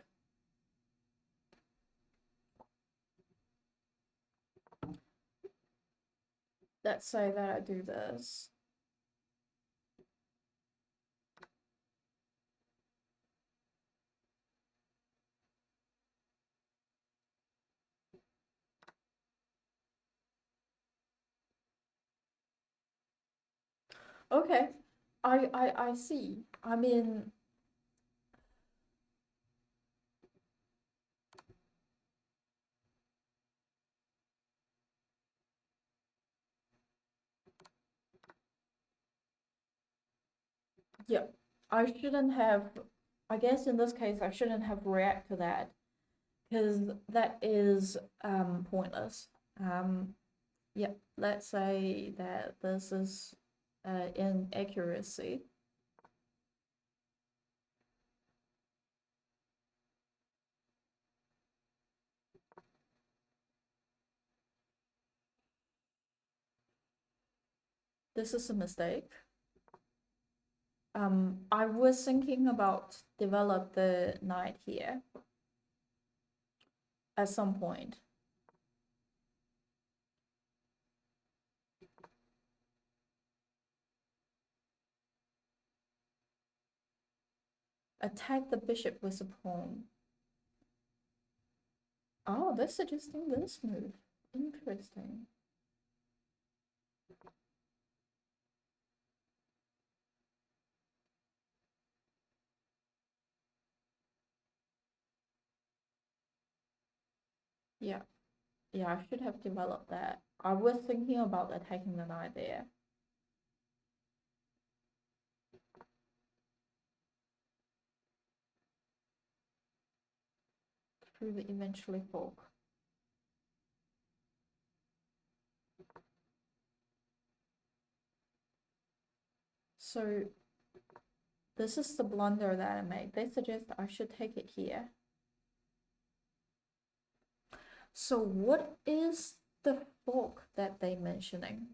Let's say that I do this. Okay, I see. I mean, yeah, I shouldn't have, I guess in this case, I shouldn't have react to that because that is pointless. Yeah, let's say that this is inaccuracy. This is a mistake. I was thinking about develop the knight here at some point. Attack the bishop with a pawn. Oh, they're suggesting this move. Interesting. Yeah. Yeah, I should have developed that. I was thinking about attacking the knight there. Through the eventually fork. So this is the blunder that I made. They suggest I should take it here. So what is the fork that they're mentioning?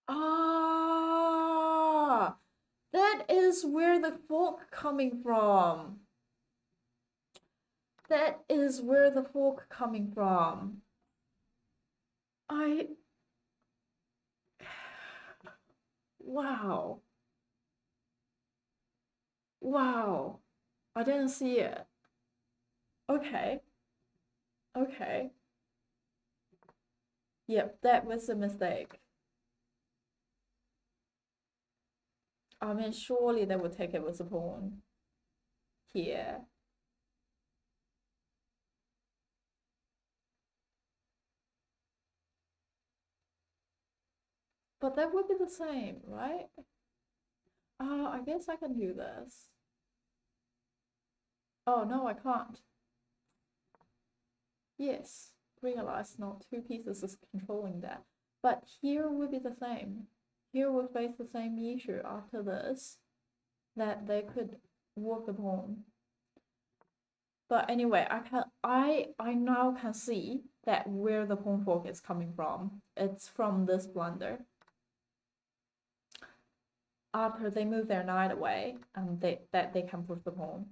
Ah, that is where the fork coming from. That is where the fork coming from. Wow. Wow. I didn't see it. Okay. Okay. Yep, that was a mistake. I mean, surely they would take it with a pawn here. But that would be the same, right? I guess I can do this. Oh, no, I can't. Yes, realize not two pieces is controlling that. But here would be the same. Here we face the same issue after this, that they could walk the pawn. But anyway, I now can see that where the pawn fork is coming from. It's from this blunder. After they move their knight away, they can push the pawn.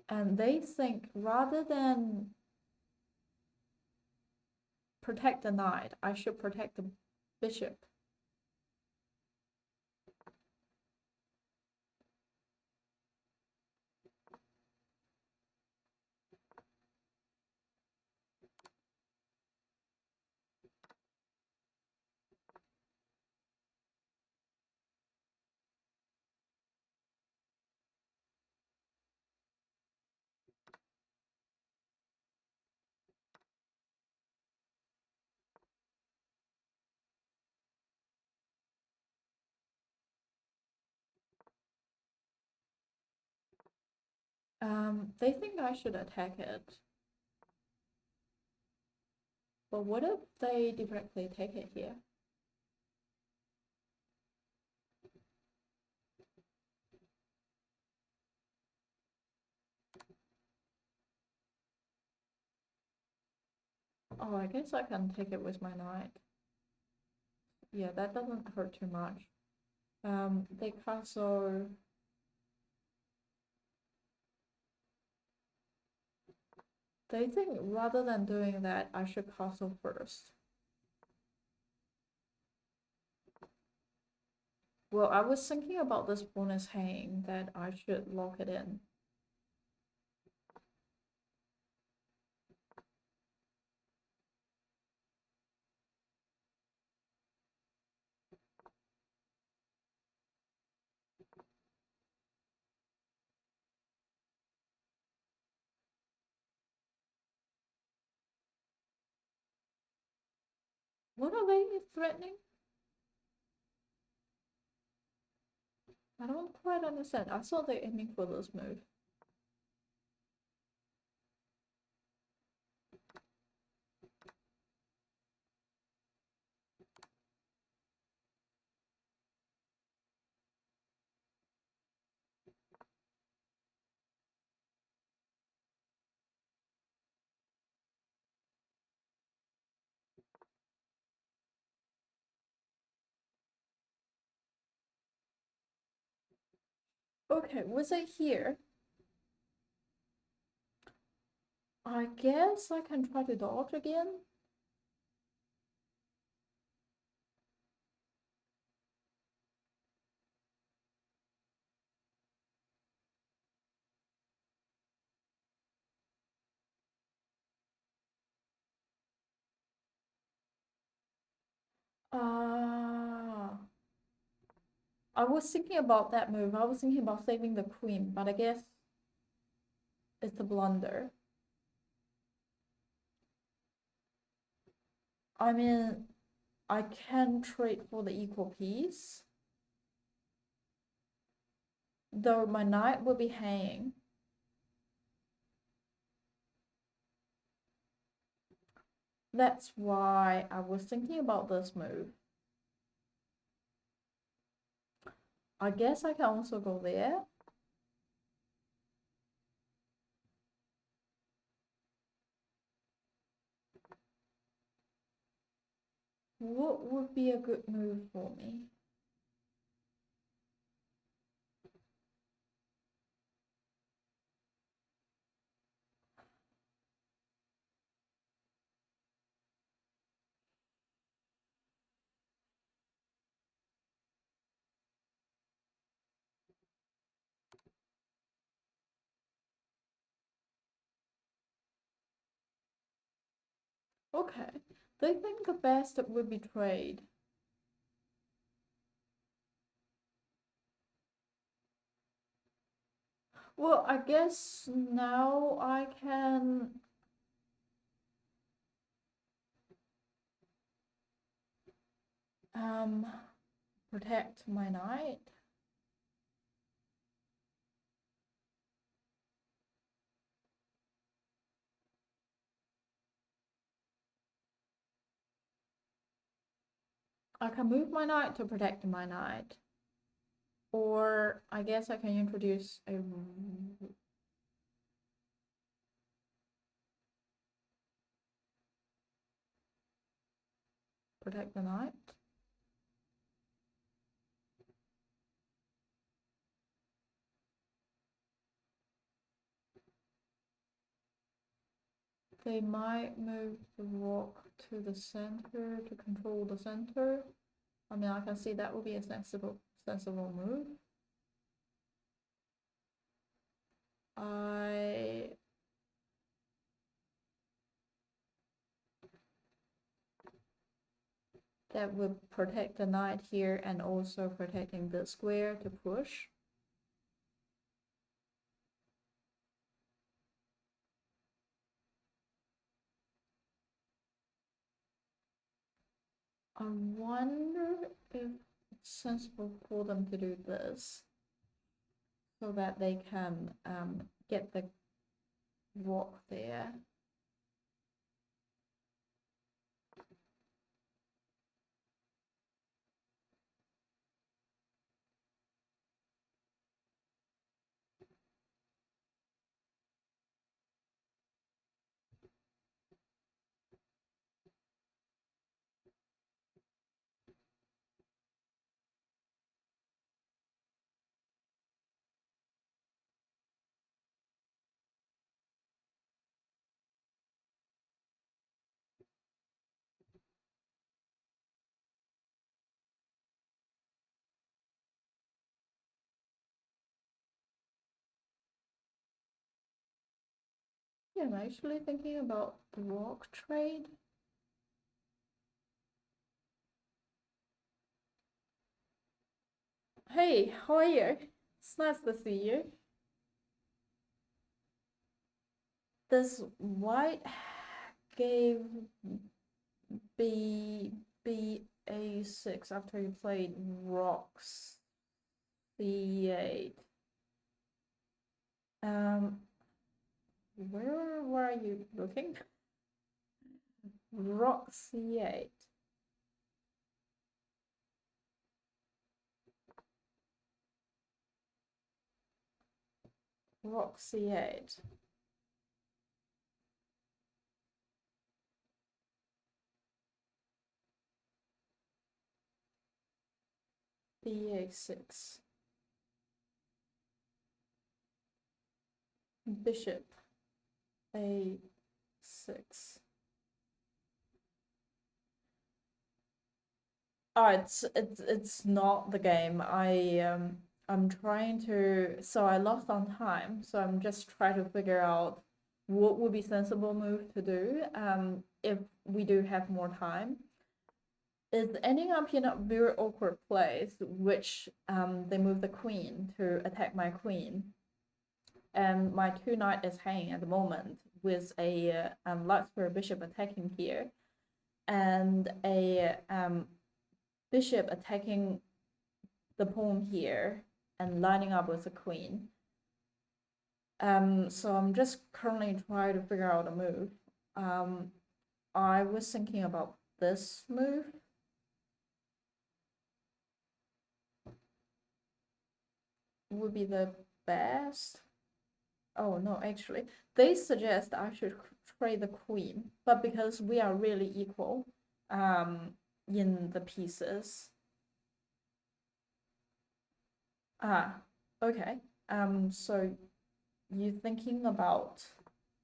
And they think rather than protect the knight, I should protect the bishop. They think I should attack it. But what if they directly take it here? Oh, I guess I can take it with my knight. Yeah, that doesn't hurt too much. They castle. They think rather than doing that, I should castle first. Well, I was thinking about this bonus hang that I should lock it in. What are they threatening? I don't quite understand. I thought they're aiming for this move. Okay, was it here? I guess I can try to dodge again. Ah, I was thinking about that move. I was thinking about saving the queen, but I guess it's a blunder. I mean, I can trade for the equal piece, though my knight will be hanging. That's why I was thinking about this move. I guess I can also go there. What would be a good move for me? Okay, they think the best would be trade. Well, I guess now I can protect my knight. I can move my knight to protect my knight. Or I guess I can introduce a protect the knight. They might move the rook to the center to control the center. I mean, I can see that would be a sensible move. That would protect the knight here and also protecting the square to push. I wonder if it's sensible for them to do this so that they can get the rock there. Yeah, I'm actually thinking about the rock trade. Hey, how are you? It's nice to see you. This white gave B a6 after you played rocks c8. Where are you looking? Rook c8. Rook c8. b6. Bishop a6. Oh, it's not the game. I'm trying to, so I lost on time, so I'm just trying to figure out what would be sensible move to do if we do have more time. Is ending up in a very awkward place, which they move the queen to attack my queen, and my 2 knight is hanging at the moment with a light square bishop attacking here, and a bishop attacking the pawn here and lining up with the queen. So I'm just currently trying to figure out a move. I was thinking about this move. Would be the best. Oh no, actually, they suggest I should trade the queen, but because we are really equal, in the pieces. Ah, okay. So you thinking about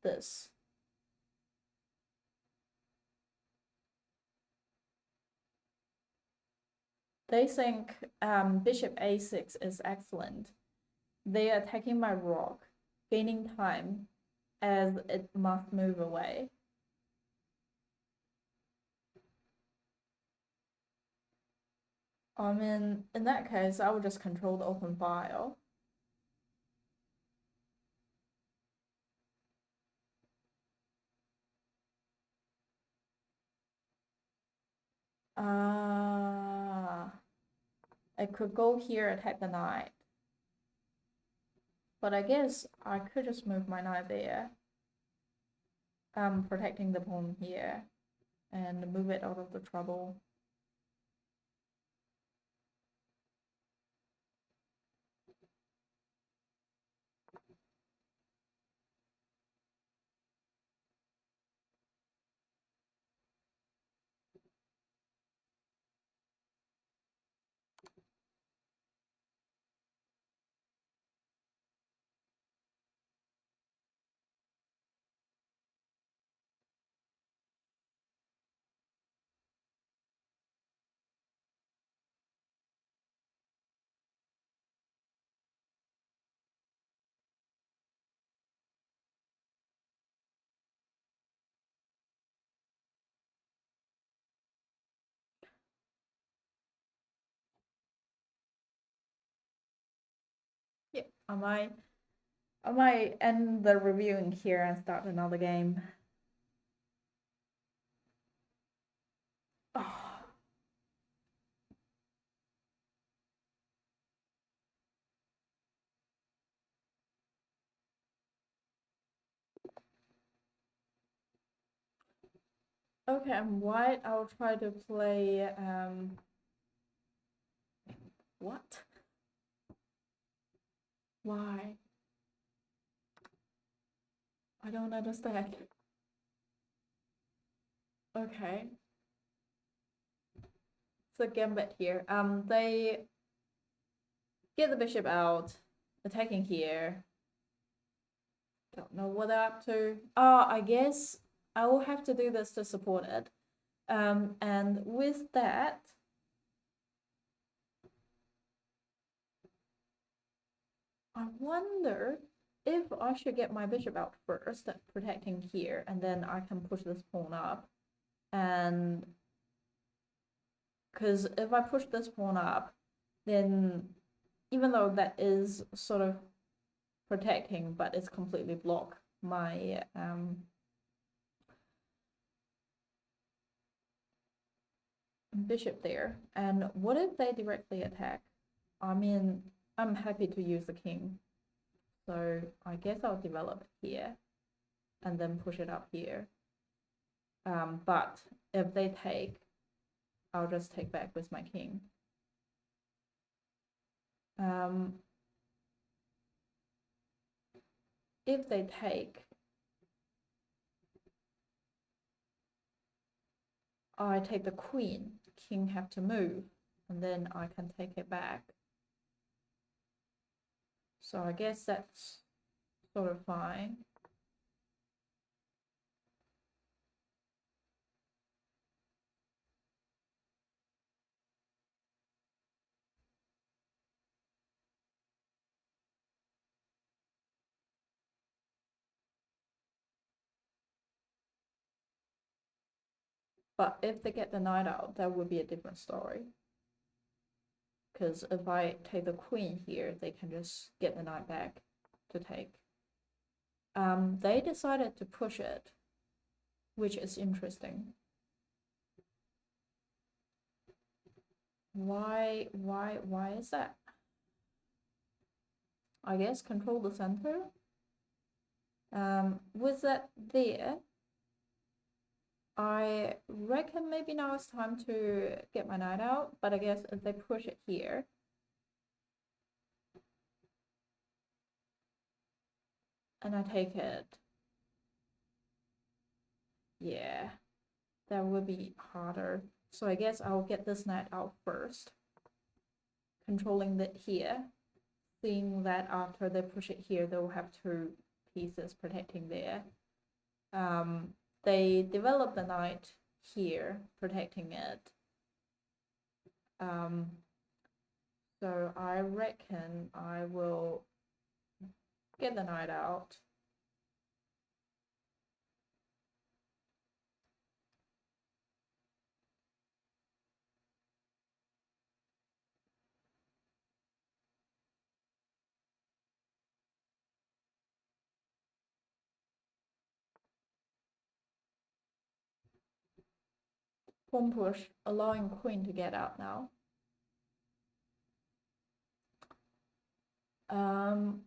this? They think bishop a6 is excellent. They are attacking my rook, gaining time as it must move away. I mean, in that case, I would just control the open file. I could go here, attack the knight. But I guess I could just move my knight there. Protecting the pawn here. And move it out of the trouble. Yeah, I might end the reviewing here and start another game. Oh. Okay, I'm white. I'll try to play what? Why? I don't understand. Okay. It's a gambit here. They get the bishop out, attacking here. Don't know what they're up to. I guess I will have to do this to support it. And with that, I wonder if I should get my bishop out first, protecting here, and then I can push this pawn up. And because if I push this pawn up, then even though that is sort of protecting, but it's completely block my bishop there. And what if they directly attack? I mean, I'm happy to use the king. So I guess I'll develop it here and then push it up here. But if they take, I'll just take back with my king. If they take, I take the queen, king have to move, and then I can take it back. So I guess that's sort of fine. But if they get the knight out, that would be a different story. Because if I take the queen here, they can just get the knight back to take. They decided to push it, which is interesting. Why is that? I guess control the center. With that there, I reckon maybe now it's time to get my knight out, but I guess if they push it here, and I take it, yeah, that would be harder. So I guess I'll get this knight out first, controlling it here, seeing that after they push it here, they'll have two pieces protecting there. They develop the knight here, protecting it. So I reckon I will get the knight out. Pawn push, allowing queen to get out now. I'm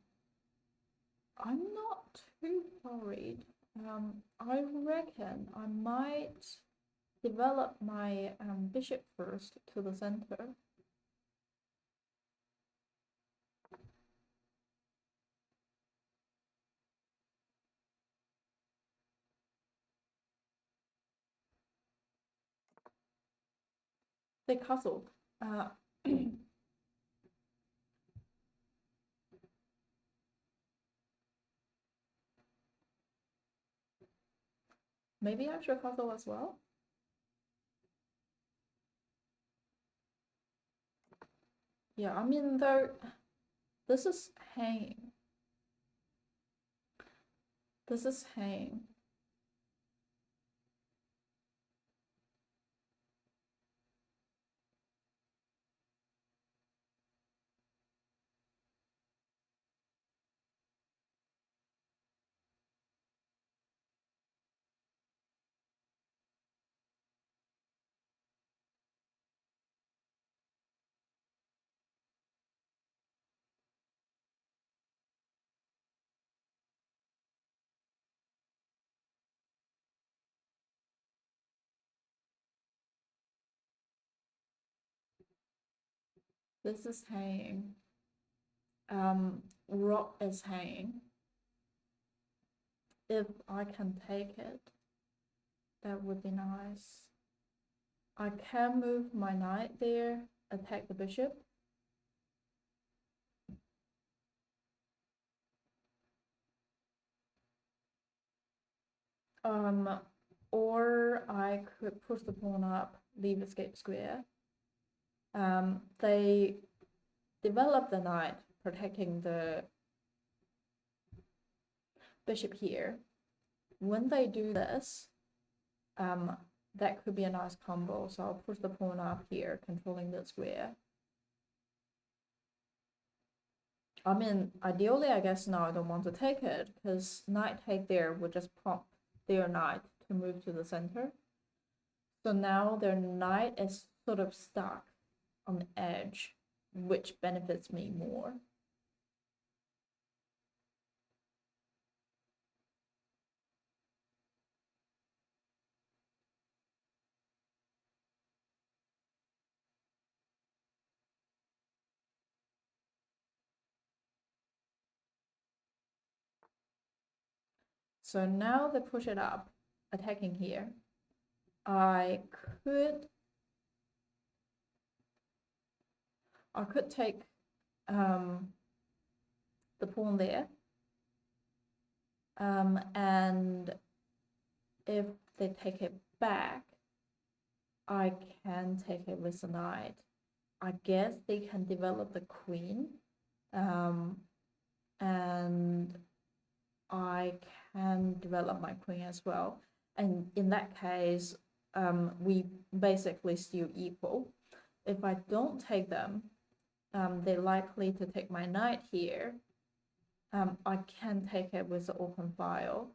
not too worried. I reckon I might develop my bishop first to the center. They castled. Maybe I should castle as well. Yeah, I mean, though, this is hanging. This is hanging. This is hanging. Rock is hanging. If I can take it, that would be nice. I can move my knight there, attack the bishop. Or I could push the pawn up, leave escape square. They develop the knight, protecting the bishop here. When they do this, that could be a nice combo. So I'll push the pawn up here, controlling the square. I mean, ideally, I guess now I don't want to take it, because knight take there would just prompt their knight to move to the center. So now their knight is sort of stuck on the edge. which benefits me more. So now they push it up, attacking here. I could take the pawn there, and if they take it back, I can take it with a knight. I guess they can develop the queen, and I can develop my queen as well. And in that case, we basically still equal. If I don't take them, they're likely to take my knight here. I can take it with the open file.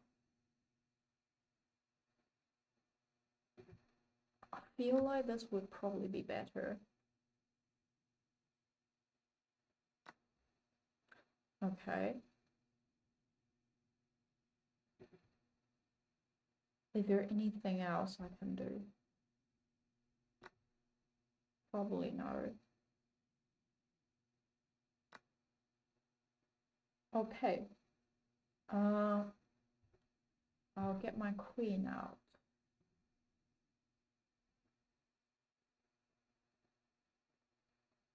I feel like this would probably be better. Okay. Is there anything else I can do? Probably no. Okay. I'll get my queen out.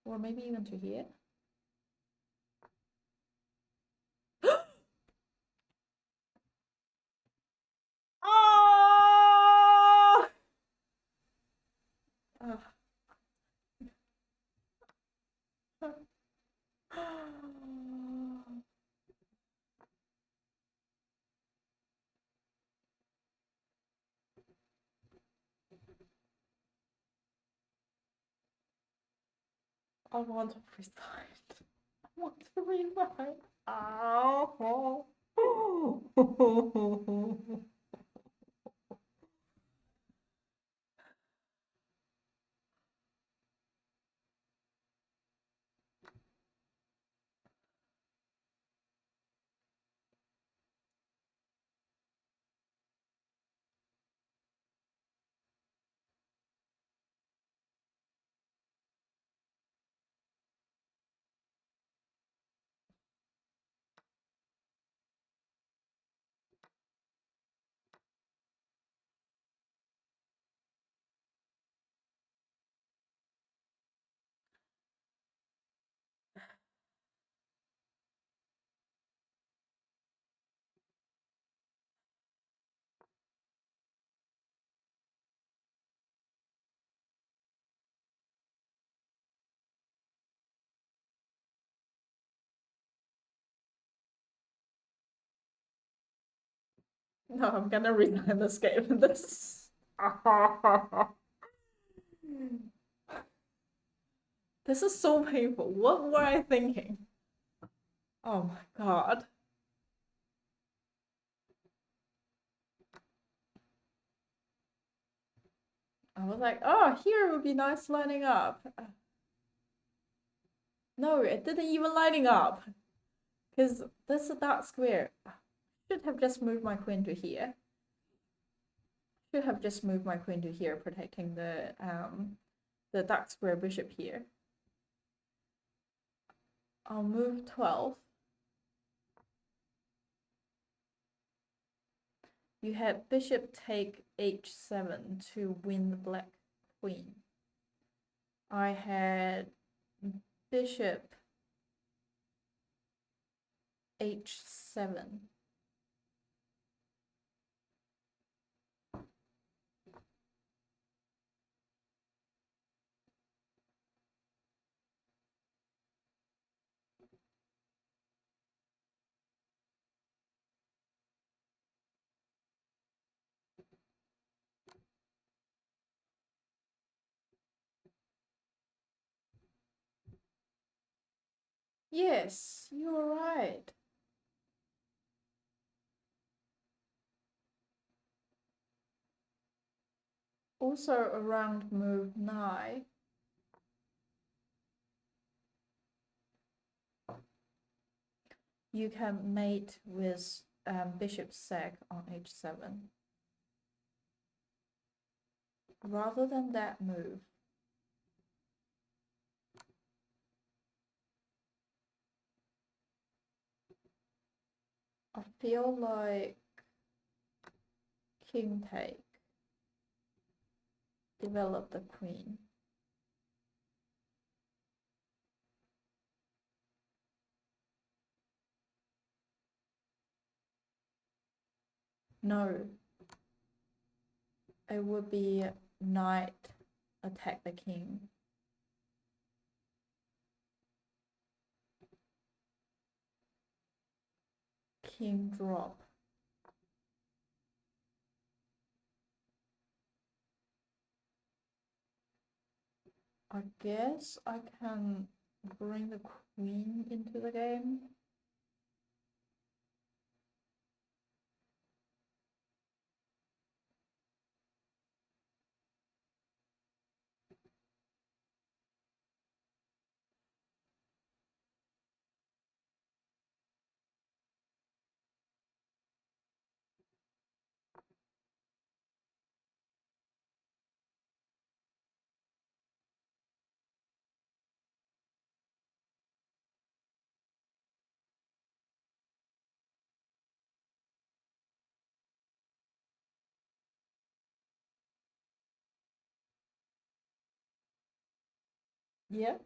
Or maybe even to here. Oh! I want to resign. I want to resign. Oh. No, I'm gonna resign this game. This This is so painful. What were I thinking? Oh my god. I was like, oh, here would be nice lining up. No, it didn't even lining up. Because this is that square. Should have just moved my queen to here. Should have just moved my queen to here, protecting the dark square bishop here. I'll move 12. You had bishop take h7 to win the black queen. I had bishop h7. Yes, you're right. Also around move 9. you can mate with bishop sec on h7. Rather than that move, I feel like king take, develop the queen. No, it would be knight attack the king. King drop. I guess I can bring the queen into the game. Yeah.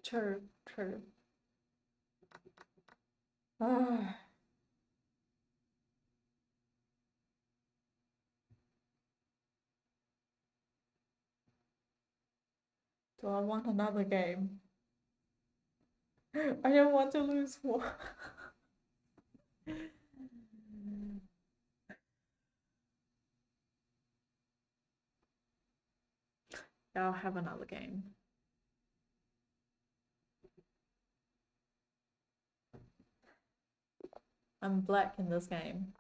True, true. Ah, do I want another game? I don't want to lose more. I'll have another game. I'm black in this game.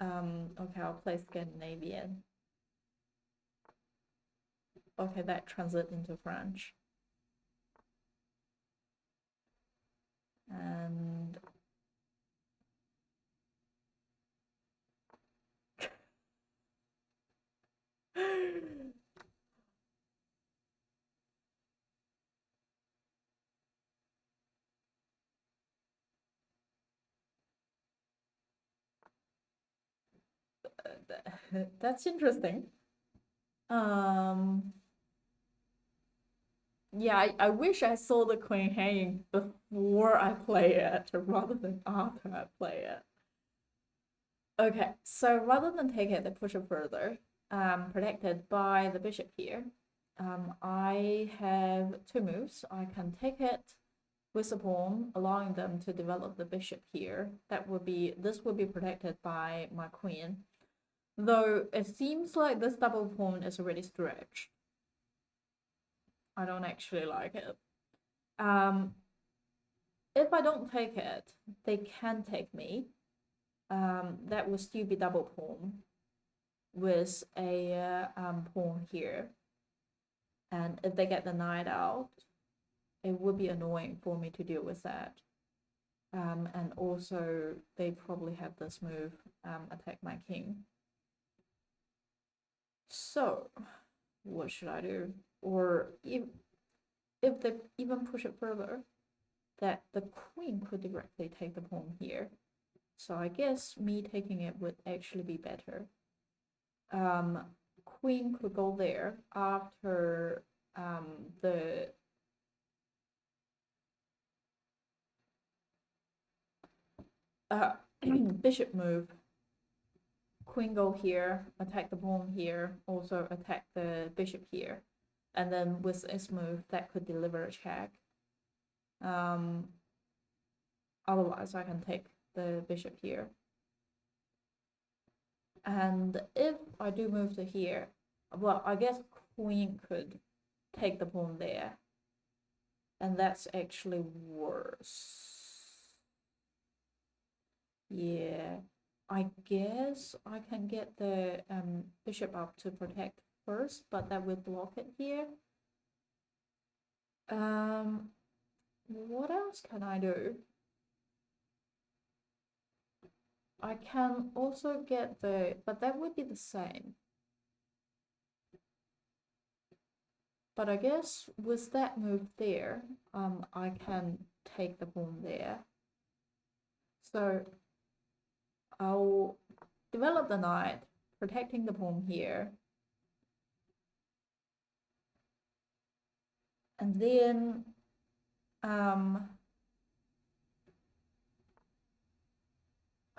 Okay, I'll play Scandinavian. Okay, that translates into French. And that's interesting. Yeah, I wish I saw the queen hanging before I play it rather than after I play it. Okay, so rather than take it, they push it further, protected by the bishop here. I have two moves. I can take it with a pawn, allowing them to develop the bishop here. This would be protected by my queen. Though it seems like this double pawn is already stretched. I don't actually like it. If I don't take it, they can take me. That would still be double pawn with a pawn here. And if they get the knight out, it would be annoying for me to deal with that. And also, they probably have this move, attack my king. So, what should I do? Or if they even push it further, that the queen could directly take the pawn here. So I guess me taking it would actually be better. Queen could go there after the bishop move. Queen go here, attack the pawn here, also attack the bishop here. And then with this move, that could deliver a check. Otherwise, I can take the bishop here. And if I do move to here, well, I guess queen could take the pawn there. And that's actually worse. Yeah, I guess I can get the bishop up to protect first, but that will block it here. What else can I do? I can also get the, but that would be the same. But I guess with that move there, I can take the pawn there. So I'll develop the knight, protecting the pawn here. And then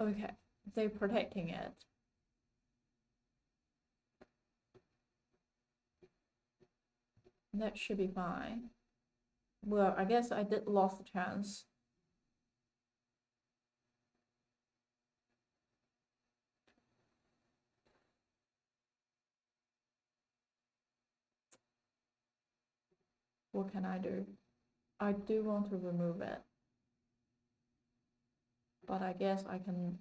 okay, they're protecting it. That should be fine. Well, I guess I did lost the chance. What can I do? I do want to remove it. But I guess I can.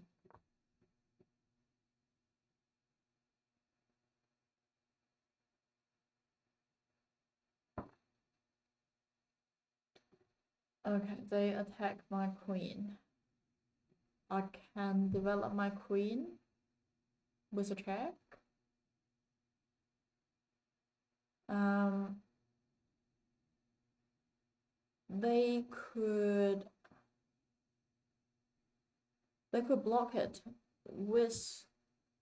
Okay, they attack my queen. I can develop my queen with a check. They could block it with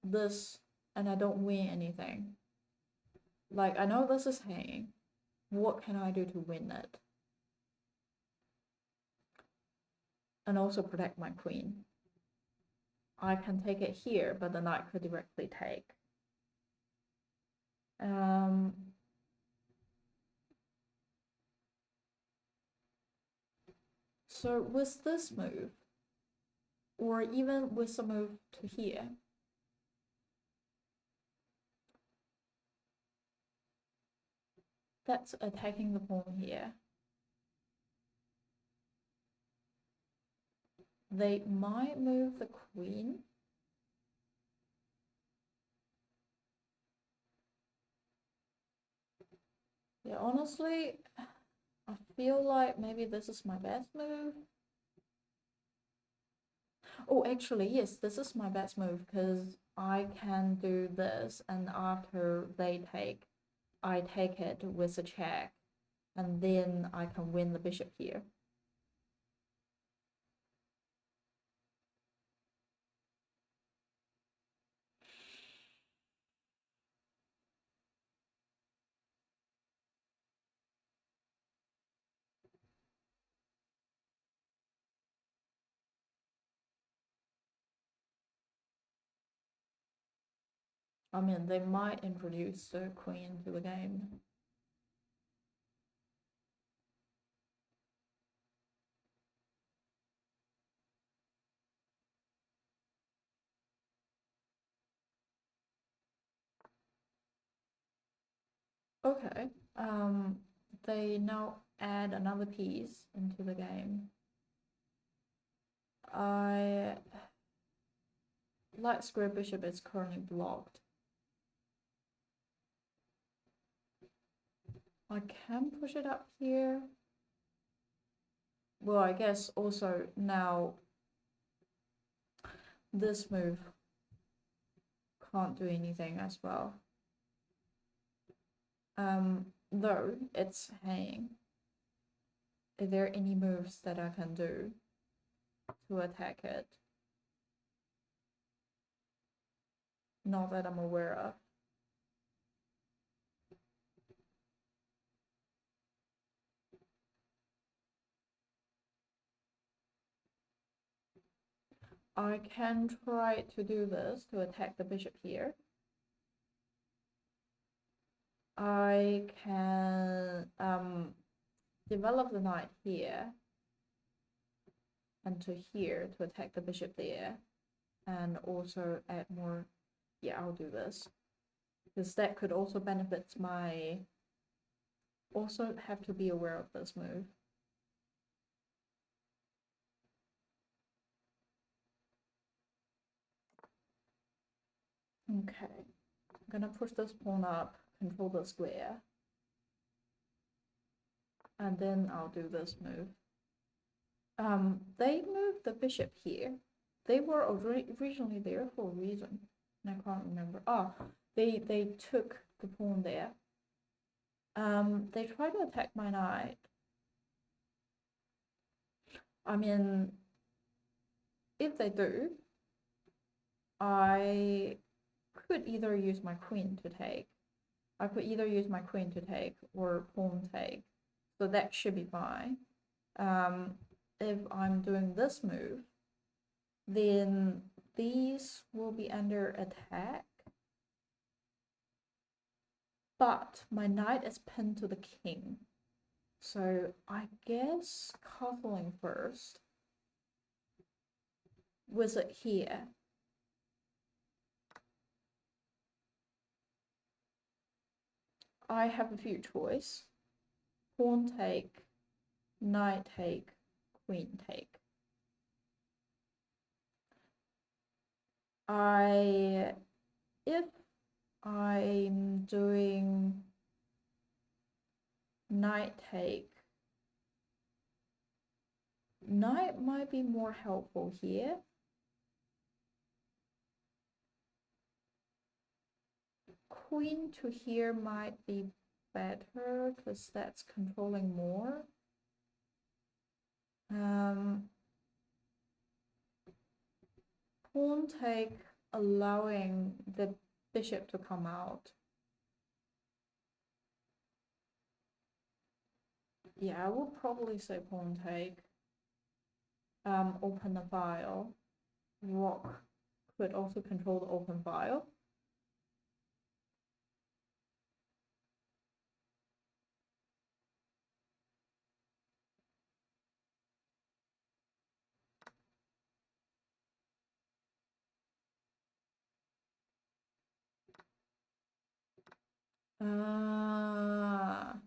this, and I don't win anything. Like, I know this is hanging. What can I do to win it? And also protect my queen. I can take it here, but the knight could directly take. So with this move, or even with a move to here, that's attacking the pawn here. They might move the queen. Yeah, honestly, I feel like maybe this is my best move. Oh, actually, yes, this is my best move because I can do this, and after they take, I take it with a check, and then I can win the bishop here. I mean, they might introduce the queen to the game. Okay, they now add another piece into the game. Light square bishop is currently blocked. I can push it up here. Well, I guess also now this move can't do anything as well. Though it's hanging. Are there any moves that I can do to attack it? Not that I'm aware of. I can try to do this to attack the bishop here. I can develop the knight here and to here to attack the bishop there, and also add more. Yeah, I'll do this. because that could also benefit my... Also have to be aware of this move. Okay, I'm gonna push this pawn up, control the square. And then I'll do this move. They moved the bishop here. They were originally there for a reason. I can't remember. Oh, they took the pawn there. They tried to attack my knight. I mean, if they do, I could either use my queen to take. I could either use my queen to take or pawn take. So that should be fine. If I'm doing this move, then these will be under attack. But my knight is pinned to the king. So I guess castling first. Was it here? I have a few choice. Pawn take, knight take, queen take. If I'm doing knight take, knight might be more helpful here. Queen to here might be better because that's controlling more. Pawn take, allowing the bishop to come out. Yeah, I will probably say pawn take. Open the file. Rook could also control the open file.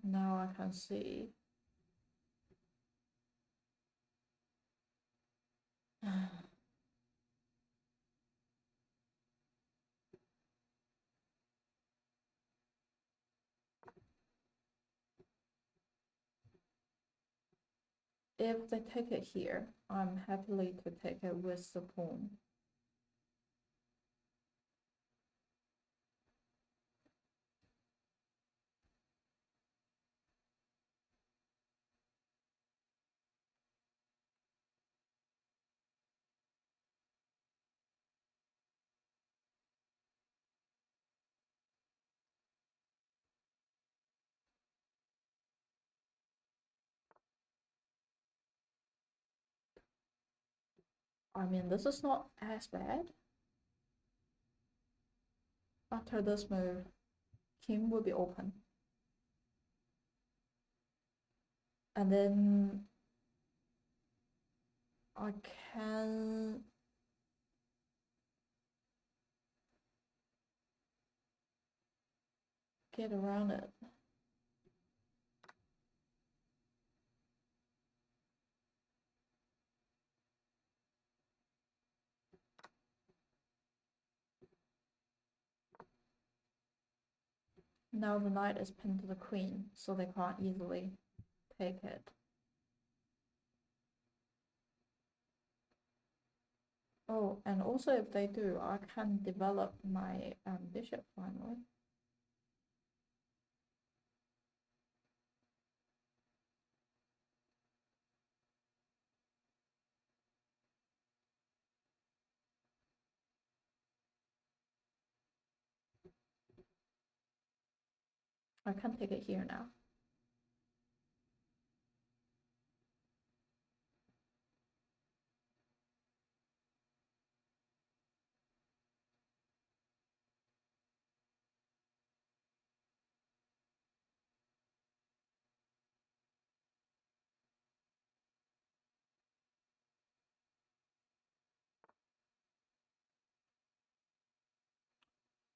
Now I can see. If they take it here, I'm happily to take it with the pawn. I mean, this is not as bad. After this move, king will be open. And then I can get around it. Now the knight is pinned to the queen, so they can't easily take it. Oh, and also if they do, I can develop my bishop finally. I can take it here now.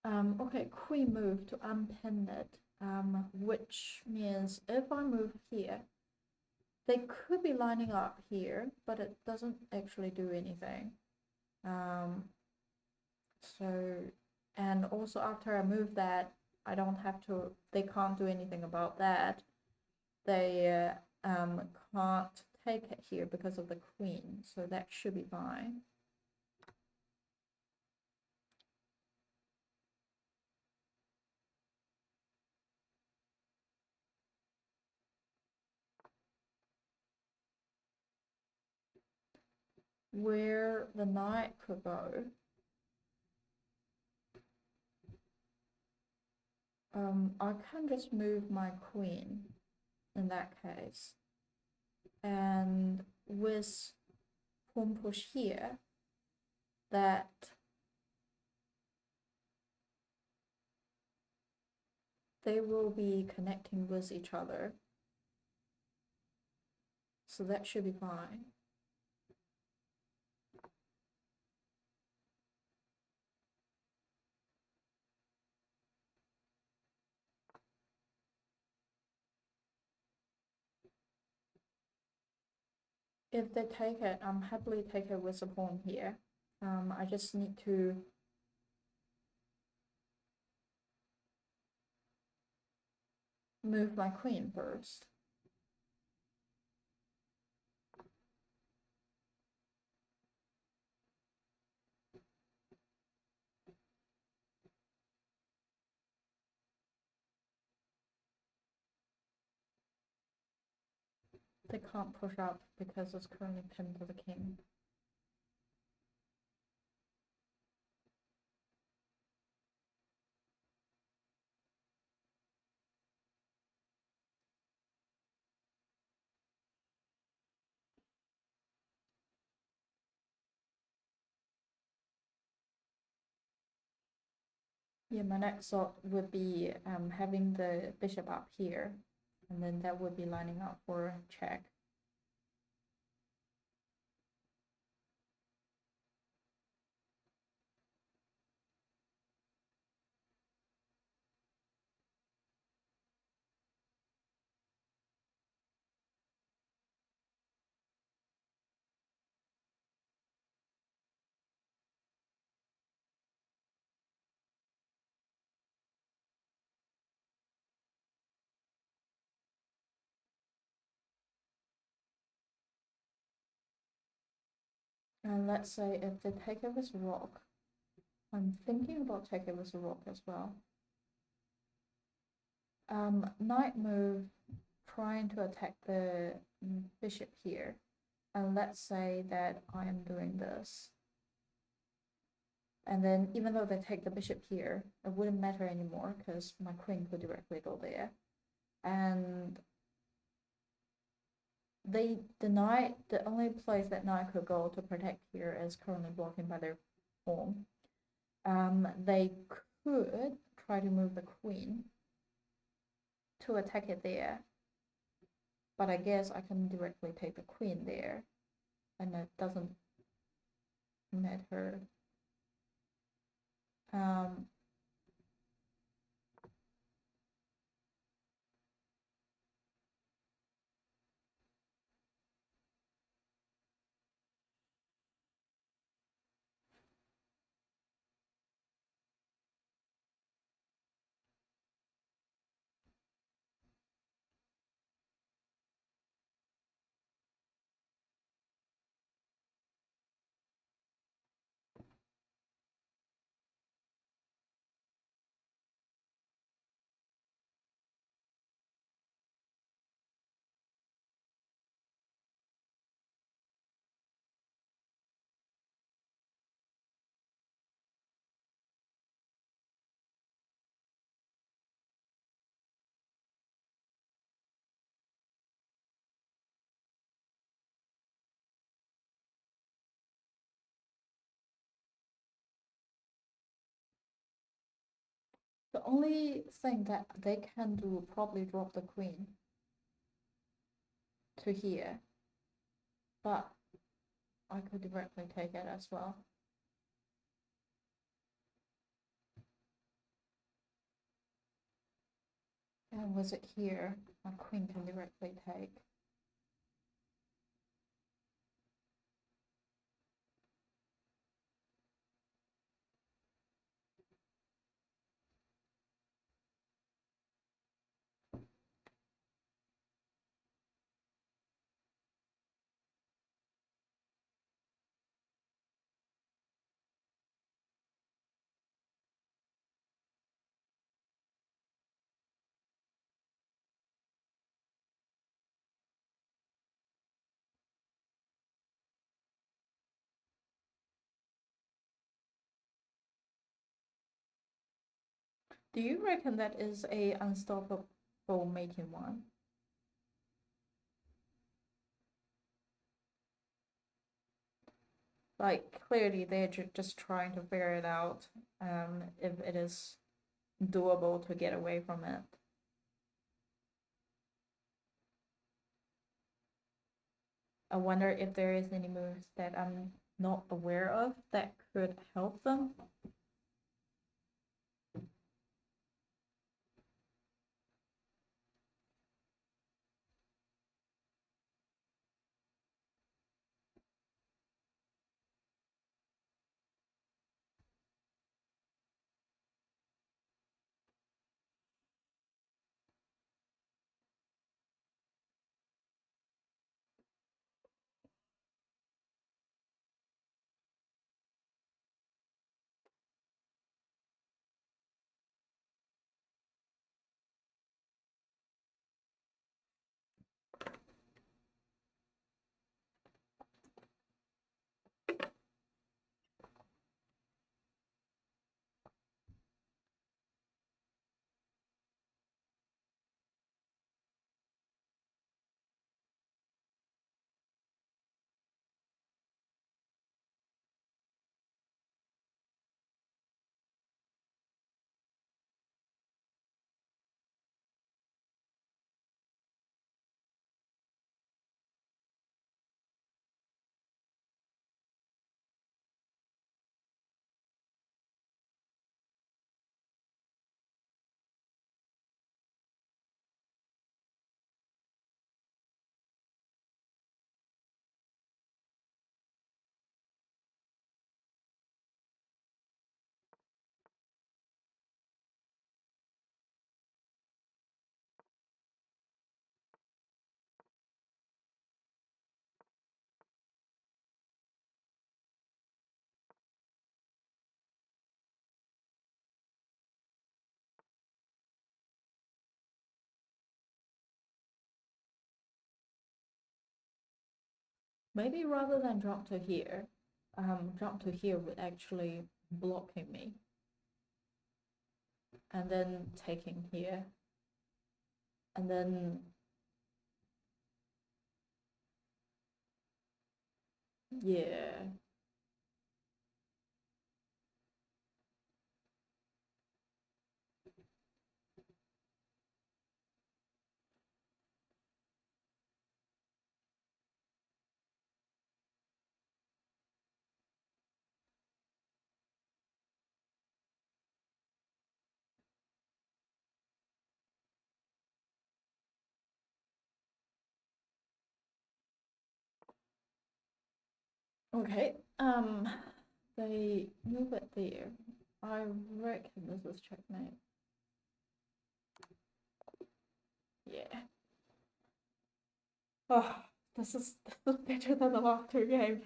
Okay, queen move to unpin it, which means if I move here, they could be lining up here, but it doesn't actually do anything. So, and also after I move that, I don't have to, they can't do anything about that. They can't take it here because of the queen, so that should be fine. Where the knight could go, I can just move my queen in that case. And with pawn push here, that they will be connecting with each other. So that should be fine. If they take it, I'm happily take it with a pawn here. I just need to move my queen first. They can't push up because it's currently pinned to the king. Yeah, my next thought would be having the bishop up here, and then that would be lining up for check. And let's say if they take it with rook, I'm thinking about taking it with rook as well. Knight move, trying to attack the bishop here. And let's say that I am doing this. And then even though they take the bishop here, it wouldn't matter anymore because my queen could directly go there. And they deny the only place that knight could go to protect here is currently blocking by their pawn. They could try to move the queen to attack it there, but I guess I can directly take the queen there, and it doesn't matter. The only thing that they can do probably drop the queen to here, but I could directly take it as well. And was it here? My queen can directly take. Do you reckon that is a unstoppable mating one? Like, clearly they're just trying to figure it out, if it is doable to get away from it. I wonder if there is any moves that I'm not aware of that could help them. Maybe rather than drop to here would actually blocking me. And then taking here. And then, yeah. Okay, they move it there. I reckon this is checkmate. Yeah. Oh, this is better than the last two games.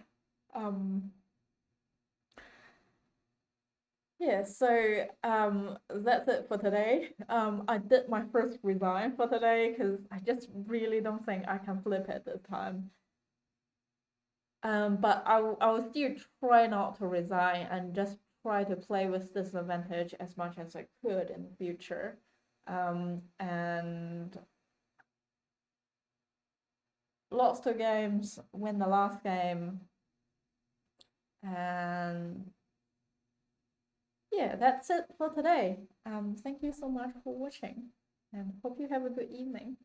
Yeah, so that's it for today. I did my first resign for today because I just really don't think I can flip it this time. But I will still try not to resign and just try to play with this advantage as much as I could in the future. And lost two games, win the last game, and yeah, that's it for today. Thank you so much for watching, and hope you have a good evening.